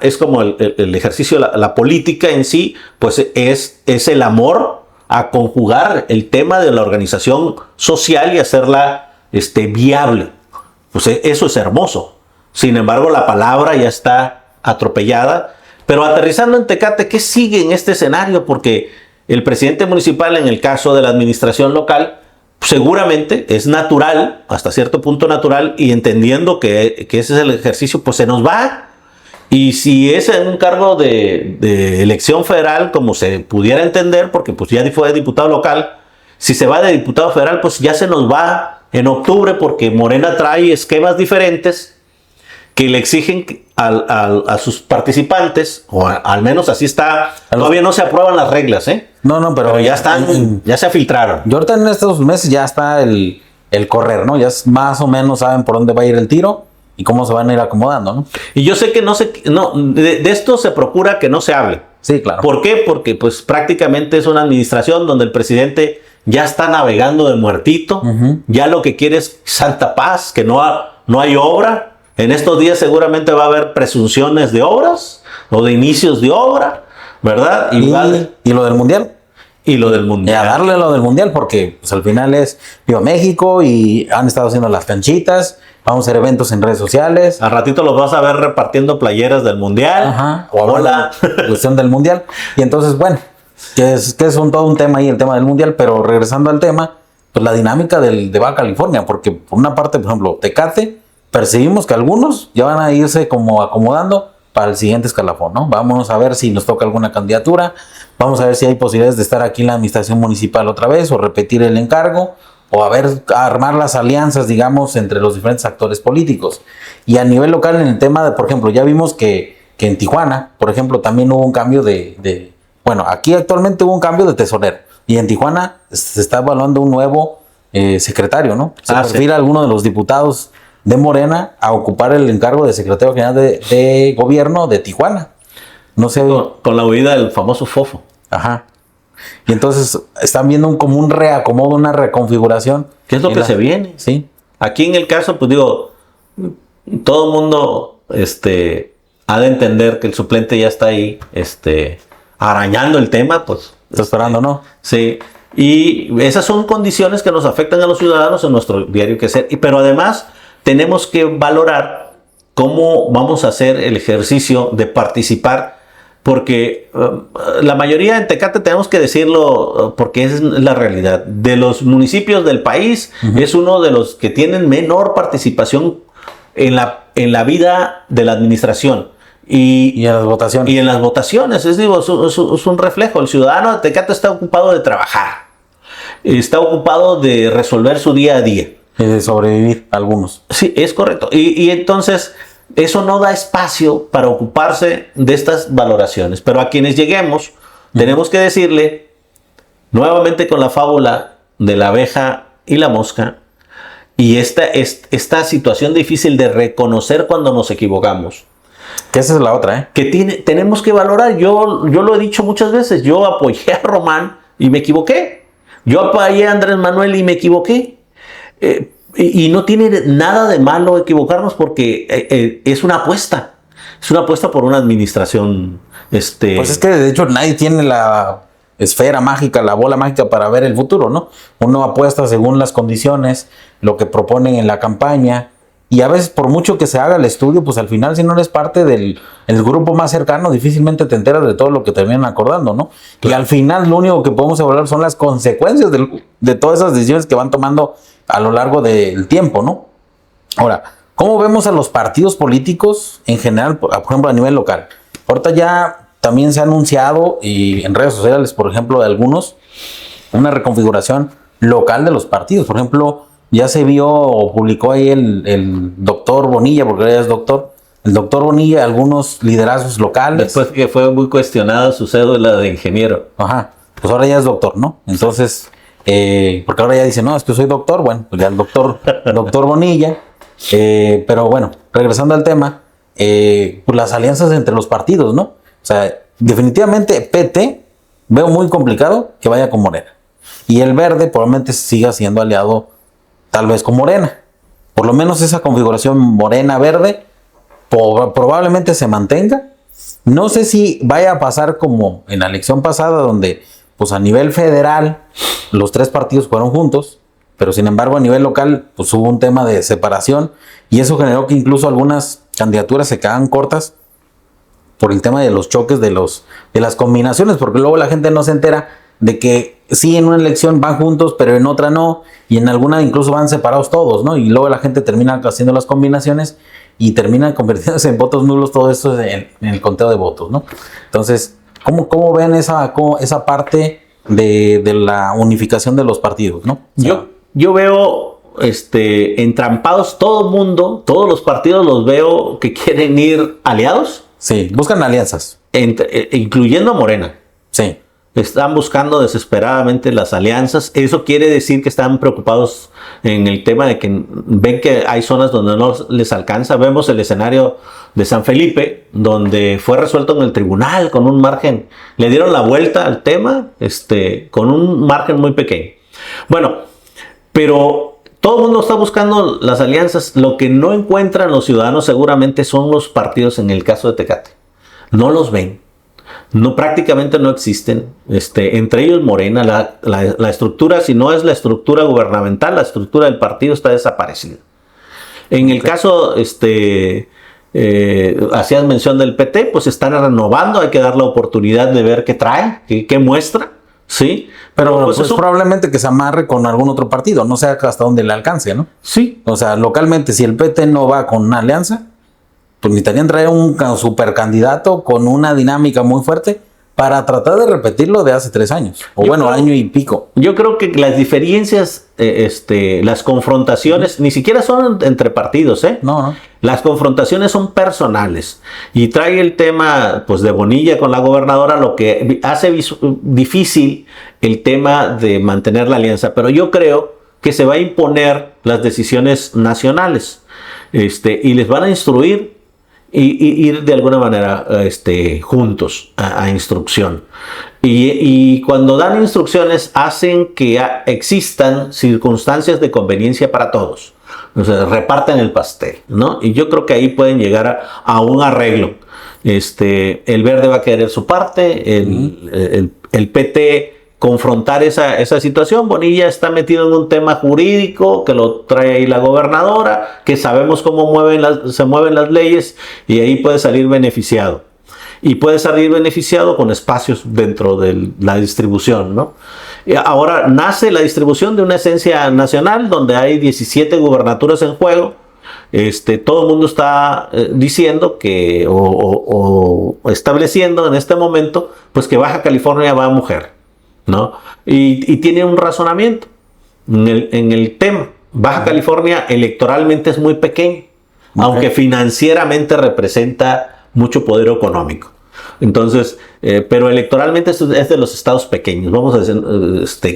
es como el ejercicio, la política en sí, pues es el amor a conjugar el tema de la organización social y hacerla viable. Pues eso es hermoso. Sin embargo, la palabra ya está atropellada. Pero aterrizando en Tecate, ¿qué sigue en este escenario? Porque el presidente municipal, en el caso de la administración local, seguramente es natural, hasta cierto punto natural, y entendiendo que ese es el ejercicio, pues se nos va. Y si es en un cargo de elección federal, como se pudiera entender, porque pues ya fue diputado local, si se va de diputado federal, pues ya se nos va en octubre, porque Morena trae esquemas diferentes que le exigen a sus participantes, o al menos así está. Todavía no se aprueban las reglas, ¿eh? No, pero ya están, ya se filtraron. Y ahorita en estos meses ya está el correr, ¿no? Ya más o menos saben por dónde va a ir el tiro y cómo se van a ir acomodando, ¿no? Y yo sé que de esto se procura que no se hable. Sí, claro. ¿Por qué? Porque pues prácticamente es una administración donde el presidente ya está navegando de muertito, ya lo que quiere es santa paz, que no hay obra. En estos días seguramente va a haber presunciones de obras o de inicios de obra, ¿verdad? Y lo del mundial. Y lo del mundial. Y a darle lo del mundial, porque pues, al final es México y han estado haciendo las canchitas. Vamos a hacer eventos en redes sociales. Al ratito los vas a ver repartiendo playeras del mundial. Ajá. O la cuestión del mundial. Y entonces, bueno, que es todo un tema ahí, el tema del mundial. Pero regresando al tema, pues la dinámica de Baja California. Porque por una parte, por ejemplo, Tecate, percibimos que algunos ya van a irse como acomodando para el siguiente escalafón, ¿no? Vamos a ver si nos toca alguna candidatura, vamos a ver si hay posibilidades de estar aquí en la administración municipal otra vez, o repetir el encargo, o armar las alianzas, digamos, entre los diferentes actores políticos. Y a nivel local, en el tema de, por ejemplo, ya vimos que en Tijuana, por ejemplo, también hubo un cambio bueno, aquí actualmente hubo un cambio de tesorero, y en Tijuana se está evaluando un nuevo secretario, ¿no? Se perfila alguno de los diputados de Morena a ocupar el encargo de secretario general de gobierno de Tijuana. No sé. Con la huida del famoso Fofo. Ajá. Y entonces están viendo como un reacomodo, una reconfiguración. ¿Qué es lo que se viene? Sí. Aquí en el caso, pues digo, todo el mundo ha de entender que el suplente ya está ahí arañando el tema, pues. Está esperando, ¿no? Sí. Y esas son condiciones que nos afectan a los ciudadanos en nuestro diario quehacer. Pero además tenemos que valorar cómo vamos a hacer el ejercicio de participar porque la mayoría en Tecate, tenemos que decirlo, porque esa es la realidad, de los municipios del país, es uno de los que tienen menor participación en la vida de la administración. Y en las votaciones. Y en las votaciones, es un reflejo. El ciudadano de Tecate está ocupado de trabajar, está ocupado de resolver su día a día. Y de sobrevivir algunos. Sí, es correcto. Y entonces eso no da espacio para ocuparse de estas valoraciones. Pero a quienes lleguemos, tenemos que decirle, nuevamente con la fábula de la abeja y la mosca, y esta situación difícil de reconocer cuando nos equivocamos. Que esa es la otra, Que tenemos que valorar. Yo lo he dicho muchas veces. Yo apoyé a Román y me equivoqué. Yo apoyé a Andrés Manuel y me equivoqué. Y no tiene nada de malo equivocarnos, porque es una apuesta. Es una apuesta por una administración. Pues es que de hecho nadie tiene la esfera mágica, la bola mágica para ver el futuro, ¿no? Uno apuesta según las condiciones, lo que proponen en la campaña. Y a veces, por mucho que se haga el estudio, pues al final, si no eres parte del grupo más cercano, difícilmente te enteras de todo lo que terminan acordando, ¿no? Claro. Y al final, lo único que podemos evaluar son las consecuencias de todas esas decisiones que van tomando a lo largo del tiempo, ¿no? Ahora, ¿cómo vemos a los partidos políticos en general, por ejemplo, a nivel local? Ahorita ya también se ha anunciado, y en redes sociales, por ejemplo, de algunos, una reconfiguración local de los partidos. Por ejemplo, ya se vio o publicó ahí el doctor Bonilla, porque ya es doctor, el doctor Bonilla, algunos liderazgos locales. Después que fue muy cuestionada su cédula de ingeniero. Ajá, pues ahora ya es doctor, ¿no? Entonces, porque ahora ya dice, no, es que soy doctor, bueno, pues ya el doctor Bonilla. Pero bueno, regresando al tema, pues las alianzas entre los partidos, ¿no? O sea, definitivamente PT veo muy complicado que vaya con Morena. Y el Verde probablemente siga siendo aliado tal vez con Morena. Por lo menos esa configuración Morena-Verde probablemente se mantenga. No sé si vaya a pasar como en la elección pasada, donde pues a nivel federal los tres partidos fueron juntos, pero sin embargo a nivel local pues hubo un tema de separación, y eso generó que incluso algunas candidaturas se quedaban cortas por el tema de los choques de las combinaciones, porque luego la gente no se entera de que sí, en una elección van juntos, pero en otra no, y en alguna incluso van separados todos, ¿no? Y luego la gente termina haciendo las combinaciones y termina convirtiéndose en votos nulos, todo esto en el conteo de votos, ¿no? Entonces, ¿cómo ven esa parte de la unificación de los partidos, ¿no? O sea, yo veo entrampados todo el mundo, todos los partidos los veo que quieren ir aliados. Sí, buscan alianzas. Incluyendo a Morena. Sí. Están buscando desesperadamente las alianzas. Eso quiere decir que están preocupados en el tema de que ven que hay zonas donde no les alcanza. Vemos el escenario de San Felipe, donde fue resuelto en el tribunal con un margen. Le dieron la vuelta al tema con un margen muy pequeño. Bueno, pero todo el mundo está buscando las alianzas. Lo que no encuentran los ciudadanos seguramente son los partidos, en el caso de Tecate. No los ven. No, prácticamente no existen, entre ellos Morena, la estructura, si no es la estructura gubernamental, la estructura del partido está desaparecida. En el caso, hacías mención del PT, pues están renovando, hay que dar la oportunidad de ver qué trae, qué muestra, ¿sí? Pero pues probablemente que se amarre con algún otro partido, no sé hasta dónde le alcance, ¿no? Sí. O sea, localmente, si el PT no va con una alianza, pues necesitarían traer un supercandidato con una dinámica muy fuerte para tratar de repetirlo de hace 3 años. Año y pico. Yo creo que las diferencias, las confrontaciones, ni siquiera son entre partidos, ¿eh? No. Las confrontaciones son personales. Y trae el tema, pues, de Bonilla con la gobernadora, lo que hace difícil el tema de mantener la alianza. Pero yo creo que se va a imponer las decisiones nacionales. Y les van a instruir y ir de alguna manera juntos a instrucción. Y cuando dan instrucciones hacen que existan circunstancias de conveniencia para todos. O sea, reparten el pastel, ¿no? Y yo creo que ahí pueden llegar a un arreglo. El Verde va a querer su parte, el PT confrontar esa situación. Bonilla está metido en un tema jurídico que lo trae ahí la gobernadora, que sabemos cómo se mueven las leyes, y ahí puede salir beneficiado. y puede salir beneficiado con espacios dentro de la distribución, ¿no? Y ahora nace la distribución de una esencia nacional donde hay 17 gubernaturas en juego. Todo el mundo está diciendo que o estableciendo en este momento pues que Baja California va a mujer, ¿no? Y tiene un razonamiento en el tema. Baja California electoralmente es muy pequeño, aunque financieramente representa mucho poder económico. Entonces, pero electoralmente es de los estados pequeños, vamos a decir.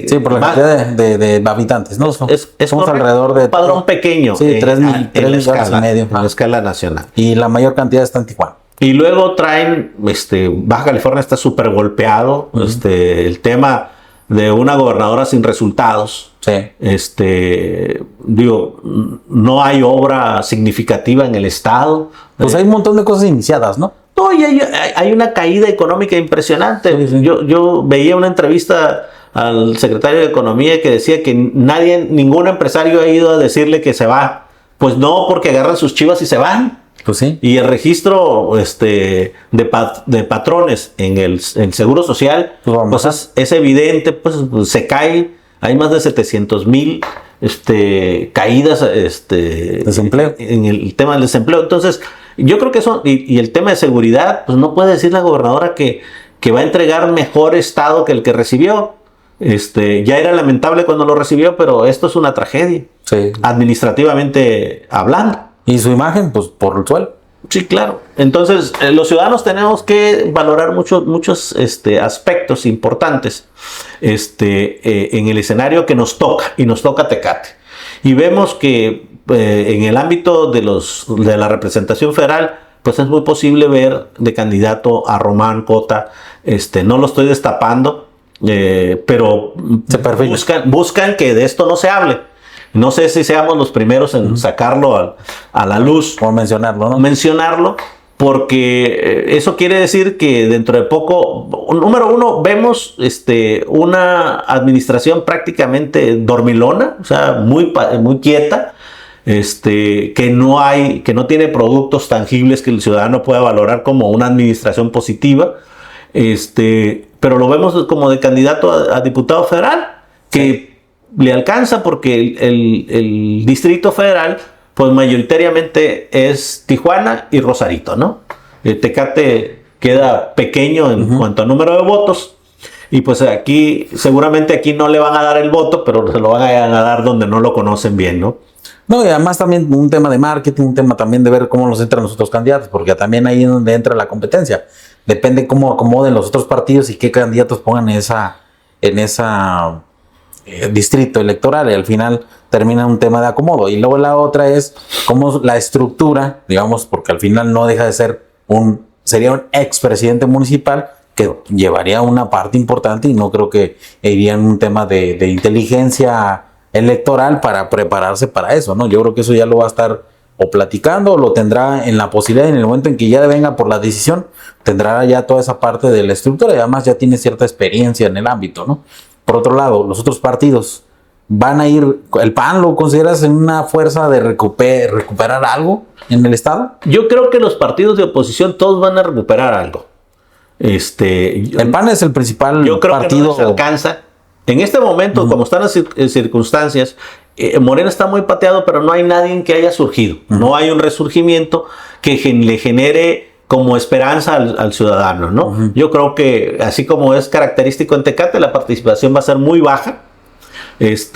Sí, por la cantidad de habitantes, ¿no? Somos alrededor de... Un padrón pequeño. Sí, 3 millones y medio. En la escala nacional. Y la mayor cantidad está en Tijuana. Y luego traen, Baja California está súper golpeado, el tema de una gobernadora sin resultados. Sí. Digo, no hay obra significativa en el estado. Pues hay un montón de cosas iniciadas, ¿no? No, y hay una caída económica impresionante. Sí, sí. Yo veía una entrevista al secretario de Economía que decía que ningún empresario ha ido a decirle que se va. Pues no, porque agarran sus chivas y se van. Pues sí. Y el registro de patrones en el Seguro Social, pues es evidente, pues se cae. Hay más de 700,000 caídas desempleo. En el tema del desempleo. Entonces, yo creo que eso, y el tema de seguridad, pues no puede decir la gobernadora que va a entregar mejor estado que el que recibió. Ya era lamentable cuando lo recibió, pero esto es una tragedia, sí, administrativamente hablando. Y su imagen, pues por el suelo. Sí, claro. Entonces, los ciudadanos tenemos que valorar muchos aspectos importantes en el escenario que nos toca, y nos toca Tecate. Y vemos que en el ámbito de la representación federal, pues es muy posible ver de candidato a Román Cota. No lo estoy destapando, pero buscan que de esto no se hable. No sé si seamos los primeros en sacarlo a la luz. O mencionarlo, ¿no? Mencionarlo, porque eso quiere decir que dentro de poco, número uno, vemos una administración prácticamente dormilona, o sea, muy quieta, que no tiene productos tangibles que el ciudadano pueda valorar como una administración positiva, pero lo vemos como de candidato a diputado federal, que le alcanza porque el Distrito Federal pues mayoritariamente es Tijuana y Rosarito, ¿no? Tecate queda pequeño en cuanto a número de votos, y pues seguramente aquí no le van a dar el voto, pero se lo van a dar donde no lo conocen bien, ¿no? No, y además también un tema de marketing, un tema también de ver cómo los entran los otros candidatos, porque también ahí es donde entra la competencia. Depende cómo acomoden los otros partidos y qué candidatos pongan en esa distrito electoral, y al final termina un tema de acomodo. Y luego la otra es cómo la estructura, digamos, porque al final no deja de ser sería un expresidente municipal que llevaría una parte importante, y no creo que iría en un tema de inteligencia electoral para prepararse para eso, ¿no? Yo creo que eso ya lo va a estar o platicando, o lo tendrá en la posibilidad, en el momento en que ya venga por la decisión, tendrá ya toda esa parte de la estructura, y además ya tiene cierta experiencia en el ámbito, ¿no? Por otro lado, los otros partidos van a ir, ¿el PAN lo consideras en una fuerza de recuperar algo en el estado? Yo creo que los partidos de oposición todos van a recuperar algo. El PAN es el principal yo creo partido. Que no les alcanza. En este momento, como están las circunstancias, Morena está muy pateado, pero no hay nadie que haya surgido. No hay un resurgimiento que le genere como esperanza al ciudadano, ¿no? Yo creo que, así como es característico en Tecate, la participación va a ser muy baja. Eso,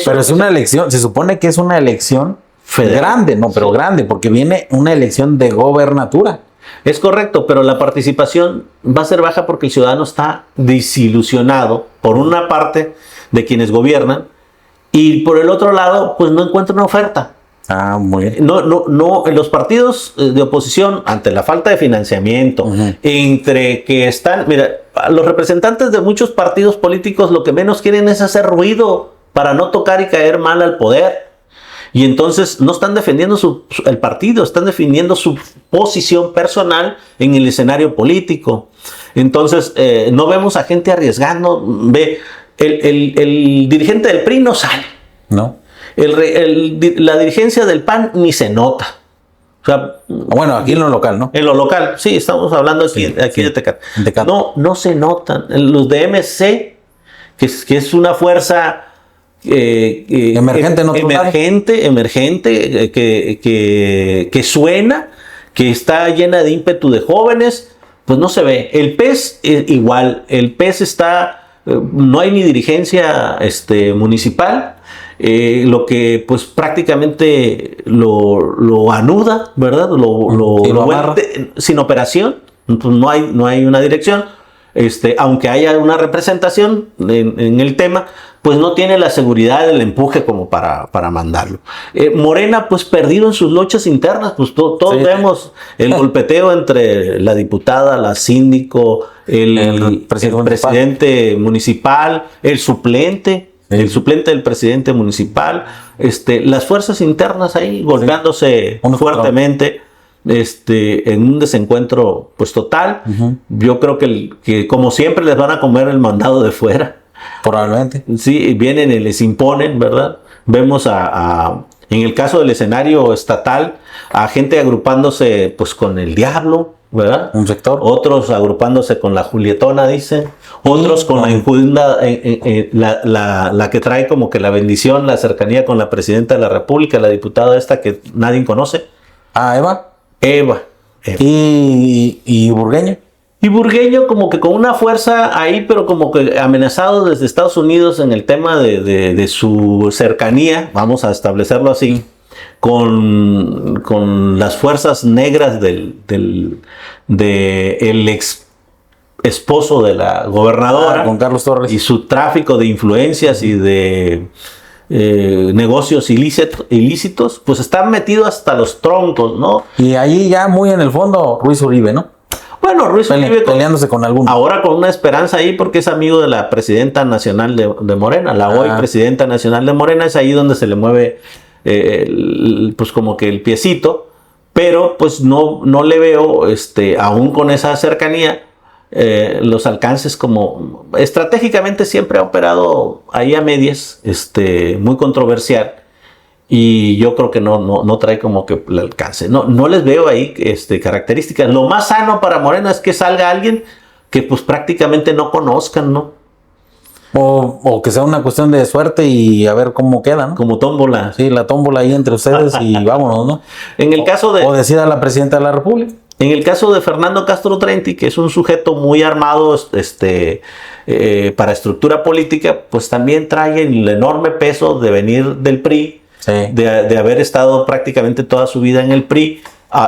pero es una elección, se supone que es una elección federal, grande, no, pero grande, porque viene una elección de gobernatura. Es correcto, pero la participación va a ser baja porque el ciudadano está desilusionado por una parte de quienes gobiernan, y por el otro lado, pues no encuentra una oferta. Ah, muy bien. No, los partidos de oposición, ante la falta de financiamiento, entre que están, mira, los representantes de muchos partidos políticos lo que menos quieren es hacer ruido para no tocar y caer mal al poder. Y entonces no están defendiendo el partido, están defendiendo su posición personal en el escenario político. Entonces no vemos a gente arriesgando. Ve, el dirigente del PRI no sale. No. La dirigencia del PAN ni se nota. O sea, bueno, aquí en lo local, ¿no? En lo local, sí, estamos hablando aquí, Sí. de Tecate. Tecate. No se notan. Los de MC, que es una fuerza Emergente en otro lado. emergente, que suena, que está llena de ímpetu de jóvenes, pues no se ve. El PES igual, el PES está, no hay ni dirigencia municipal. Lo que pues prácticamente lo anuda, ¿verdad? Lo amarra. Sin operación, pues no hay una dirección. Aunque haya una representación en el tema, pues no tiene la seguridad del empuje como para mandarlo. Morena, pues perdido en sus luchas internas, pues todos vemos el golpeteo entre la diputada, la síndico, el presidente municipal, el suplente del presidente municipal, las fuerzas internas ahí golpeándose fuertemente. En un desencuentro pues total. Yo creo que como siempre les van a comer el mandado de fuera. Probablemente. Sí, vienen y les imponen, ¿verdad? Vemos en el caso del escenario estatal, a gente agrupándose pues con el diablo, ¿verdad? Un sector. Otros agrupándose con la Julietona, dicen. Otros con la injunda, la que trae como que la bendición, la cercanía con la presidenta de la República, la diputada esta que nadie conoce. Eva. ¿Y Burgueño? Y Burgueño como que con una fuerza ahí, pero como que amenazado desde Estados Unidos en el tema de su cercanía, vamos a establecerlo así, con las fuerzas negras del ex esposo de la gobernadora, con Carlos Torres, y su tráfico de influencias y de negocios ilícitos, pues están metidos hasta los troncos, ¿no? Y ahí ya muy en el fondo Ruiz Uribe, ¿no? Bueno, Ruiz Uribe peleándose con alguno. Ahora con una esperanza ahí porque es amigo de la presidenta nacional de Morena, la hoy presidenta nacional de Morena, es ahí donde se le mueve pues como que el piecito, pero pues no le veo aún con esa cercanía los alcances, como estratégicamente siempre ha operado ahí a medias, muy controversial, y yo creo que no trae como que el alcance. No les veo ahí características. Lo más sano para Morena es que salga alguien que pues prácticamente no conozcan, ¿no? O que sea una cuestión de suerte y a ver cómo queda, ¿no? Como tómbola. Sí, la tómbola ahí entre ustedes y vámonos, ¿no? En el caso de... O decida la presidenta de la República. En el caso de Fernando Castro Trenti, que es un sujeto muy armado para estructura política, pues también trae el enorme peso de venir del PRI, sí, de haber estado prácticamente toda su vida en el PRI.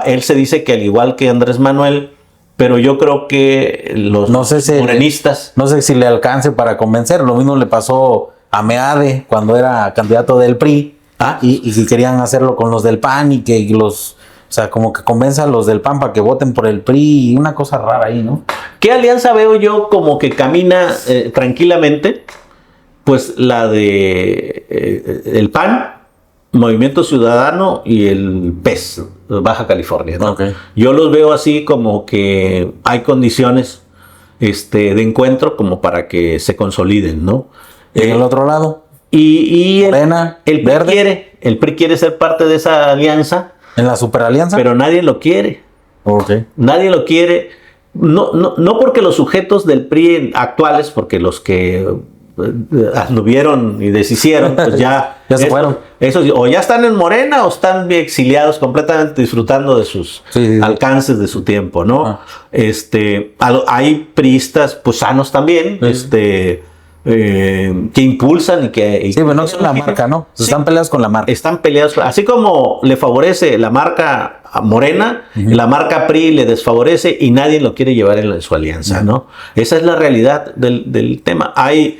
Él se dice que al igual que Andrés Manuel, pero yo creo que los morenistas... No sé si le alcance para convencer. Lo mismo le pasó a Meade cuando era candidato del PRI y que querían hacerlo con los del PAN y que los... O sea, como que convenza a los del PAN para que voten por el PRI y una cosa rara ahí, ¿no? ¿Qué alianza veo yo como que camina tranquilamente? Pues la de el PAN, Movimiento Ciudadano y el PES, Baja California, ¿no? Okay. Yo los veo así como que hay condiciones de encuentro como para que se consoliden, ¿no? En el otro lado. Y Morena, el PRI quiere ser parte de esa alianza. ¿En la superalianza? Pero nadie lo quiere. Okay. Nadie lo quiere. No porque los sujetos del PRI actuales, porque los que anduvieron y deshicieron, pues ya se fueron. Esos o ya están en Morena o están exiliados completamente disfrutando de sus alcances de su tiempo, ¿no? Hay priistas pues sanos también, que impulsan y que... Sí, pero no son la marca, ¿no? Están peleados con la marca. Están peleados, así como le favorece la marca a Morena, la marca PRI le desfavorece y nadie lo quiere llevar en su alianza, ¿no? Esa es la realidad del tema. Hay,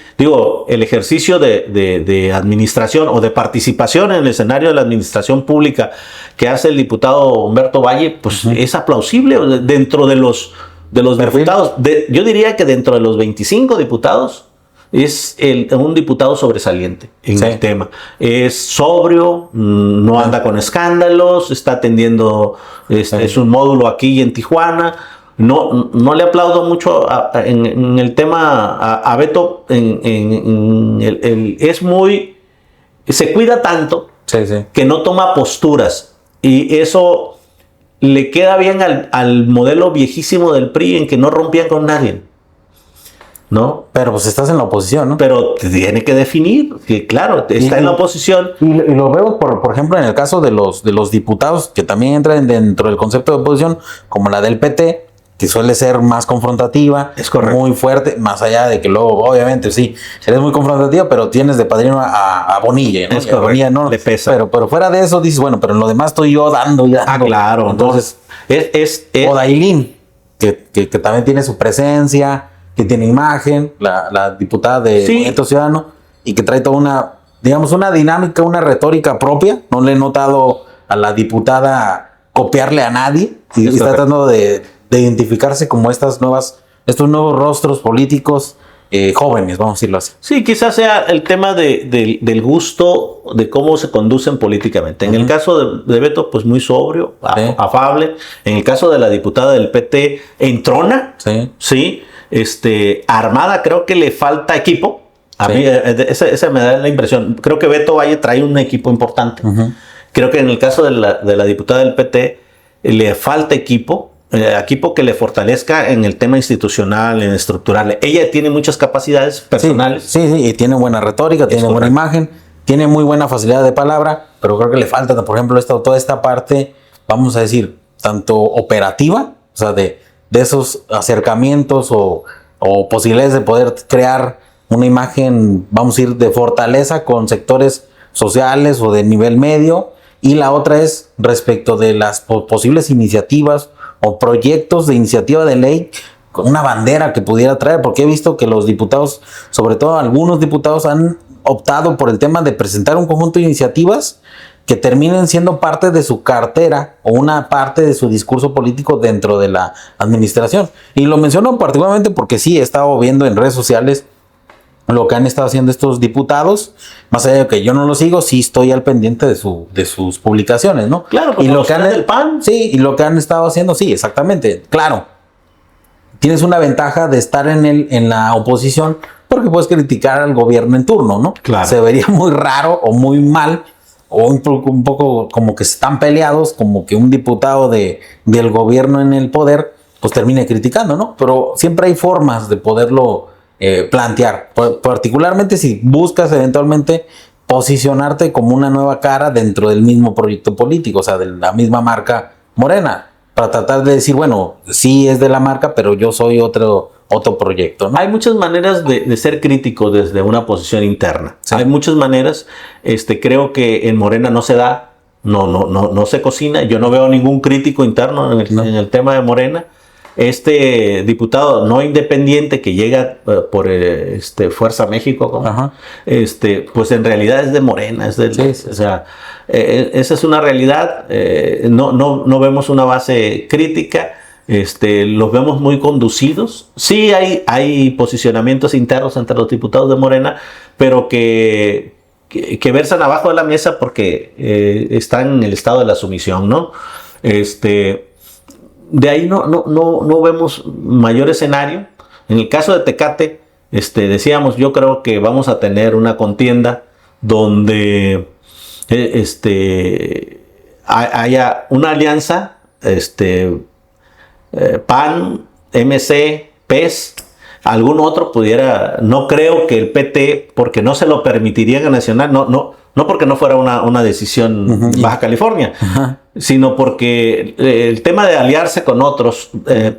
el ejercicio de administración o de participación en el escenario de la administración pública que hace el diputado Humberto Valle, pues es aplausible dentro de los diputados. Yo diría que dentro de los 25 diputados, es un diputado sobresaliente en el tema. Es sobrio, no anda con escándalos, está atendiendo, es un módulo aquí en Tijuana. No le aplaudo mucho en el tema a Beto. Es muy... Se cuida tanto que no toma posturas. Y eso le queda bien al modelo viejísimo del PRI en que no rompían con nadie, ¿no? Pero pues estás en la oposición, ¿no? Pero tiene que definir, que claro, está en la oposición. Y lo veo, por ejemplo, en el caso de los diputados que también entran dentro del concepto de oposición, como la del PT, que suele ser más confrontativa, Es correcto. muy fuerte, más allá de que luego, obviamente, sí, eres muy confrontativa, pero tienes de padrino a Bonilla, ¿no? Es Y a Bonilla no, le pesa. pero fuera de eso, dices, bueno, pero en lo demás estoy yo dando y dando. Ah, claro. Entonces, Es o Dailín, que también tiene su presencia, que tiene imagen, la diputada de Sí. Movimiento Ciudadano, y que trae toda una, digamos, una dinámica, una retórica propia. No le he notado a la diputada copiarle a nadie, y está tratando de identificarse como estos nuevos rostros políticos jóvenes, vamos a decirlo así. Sí, quizás sea el tema del gusto de cómo se conducen políticamente. En el caso de Beto, pues muy sobrio, Sí. afable. En el caso de la diputada del PT, entrona, Sí. sí, armada, creo que le falta equipo. A Sí. mí esa me da la impresión. Creo que Beto Valle trae un equipo importante. Creo que en el caso de la diputada del PT le falta equipo que le fortalezca en el tema institucional, en estructural. Ella tiene muchas capacidades personales. Sí, y tiene buena retórica, tiene buena imagen, tiene muy buena facilidad de palabra, pero creo que le falta, por ejemplo, toda esta parte, vamos a decir, tanto operativa, o sea, de esos acercamientos o posibilidades de poder crear una imagen, vamos a decir, de fortaleza con sectores sociales o de nivel medio, y la otra es respecto de las posibles iniciativas o proyectos de iniciativa de ley con una bandera que pudiera traer, porque he visto que los diputados, sobre todo algunos diputados, han optado por el tema de presentar un conjunto de iniciativas que terminen siendo parte de su cartera o una parte de su discurso político dentro de la administración. Y lo menciono particularmente porque sí, he estado viendo en redes sociales lo que han estado haciendo estos diputados, más allá de que yo no lo sigo, sí estoy al pendiente de sus publicaciones, ¿no? Claro, como y lo los que han del PAN. Sí, y lo que han estado haciendo, sí, exactamente. Claro, tienes una ventaja de estar en la oposición porque puedes criticar al gobierno en turno, ¿no? Claro. Se vería muy raro o muy mal o un poco como que están peleados, como que un diputado del gobierno en el poder pues termine criticando, ¿no? Pero siempre hay formas de poderlo plantear, particularmente si buscas eventualmente posicionarte como una nueva cara dentro del mismo proyecto político, o sea, de la misma marca Morena, para tratar de decir, bueno, sí es de la marca, pero yo soy otro proyecto, ¿no? Hay muchas maneras de ser crítico desde una posición interna. Sí. Hay muchas maneras. Creo que en Morena no se da, no se cocina. Yo no veo ningún crítico interno en el tema de Morena. Este diputado no independiente que llega por Fuerza México, ¿cómo? Ajá. Pues en realidad es de Morena, Sí. o sea, esa es una realidad. No vemos una base crítica. Los vemos muy conducidos. Sí hay posicionamientos internos entre los diputados de Morena, pero que versan abajo de la mesa porque están en el estado de la sumisión, ¿no? De ahí no vemos mayor escenario. En el caso de Tecate, decíamos, yo creo que vamos a tener una contienda donde haya una alianza, PAN, MC, PES, algún otro pudiera. No creo que el PT, porque no se lo permitiría en Nacional, no porque no fuera una decisión Baja California, sino porque el tema de aliarse con otros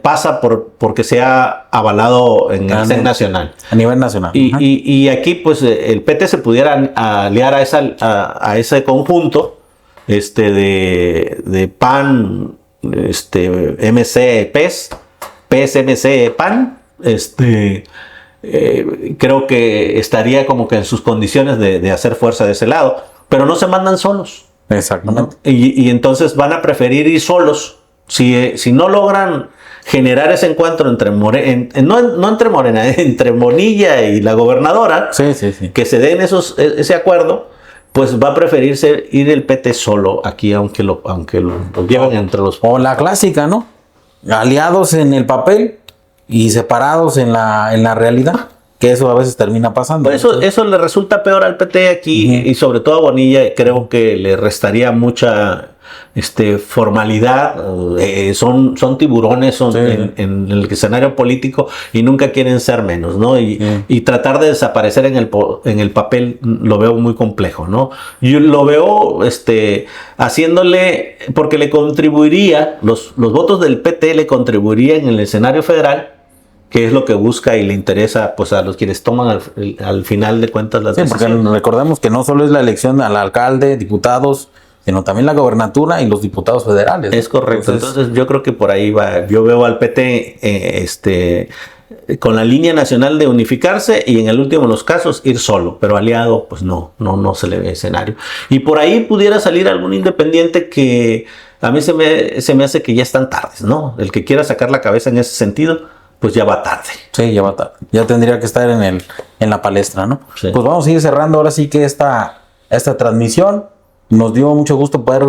pasa porque se ha avalado en el CEN nacional. A nivel nacional. Y aquí pues el PT se pudiera aliar a ese conjunto de PAN, MC, PES, MC, PAN, creo que estaría como que en sus condiciones de hacer fuerza de ese lado, pero no se mandan solos. Exactamente. ¿No? Y entonces van a preferir ir solos. Si no logran generar ese encuentro entre entre Bonilla y la gobernadora, Sí. que se den ese acuerdo, pues va a preferirse ir el PT solo aquí, aunque lo lleven entre los... O la clásica, ¿no? Aliados en el papel y separados en la realidad, que eso a veces termina pasando. Pues eso le resulta peor al PT aquí, y sobre todo a Bonilla creo que le restaría mucha formalidad, son tiburones en el escenario político y nunca quieren ser menos, ¿no? Y tratar de desaparecer en el papel lo veo muy complejo, ¿no? Yo lo veo haciéndole, porque le contribuiría, los votos del PT le contribuirían en el escenario federal, que es lo que busca y le interesa pues a los quienes toman al final de cuentas las decisiones. Porque recordemos que no solo es la elección al alcalde, diputados, sino también la gobernatura y los diputados federales. Es correcto. Entonces yo creo que por ahí va. Yo veo al PT con la línea nacional de unificarse y en el último de los casos ir solo, pero aliado pues no se le ve escenario. Y por ahí pudiera salir algún independiente que a mí se me hace que ya están tardes, ¿no? El que quiera sacar la cabeza en ese sentido, pues ya va tarde. Sí, ya va tarde. Ya tendría que estar en la palestra, ¿no? Sí. Pues vamos a ir cerrando ahora sí que esta transmisión. Nos dio mucho gusto poder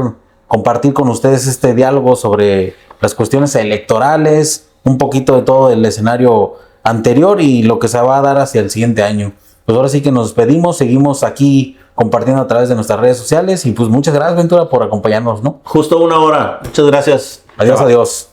compartir con ustedes este diálogo sobre las cuestiones electorales, un poquito de todo el escenario anterior y lo que se va a dar hacia el siguiente año. Pues ahora sí que nos despedimos, seguimos aquí compartiendo a través de nuestras redes sociales y pues muchas gracias, Ventura, por acompañarnos, ¿no? Justo 1 hora. Muchas gracias. Adiós, adiós.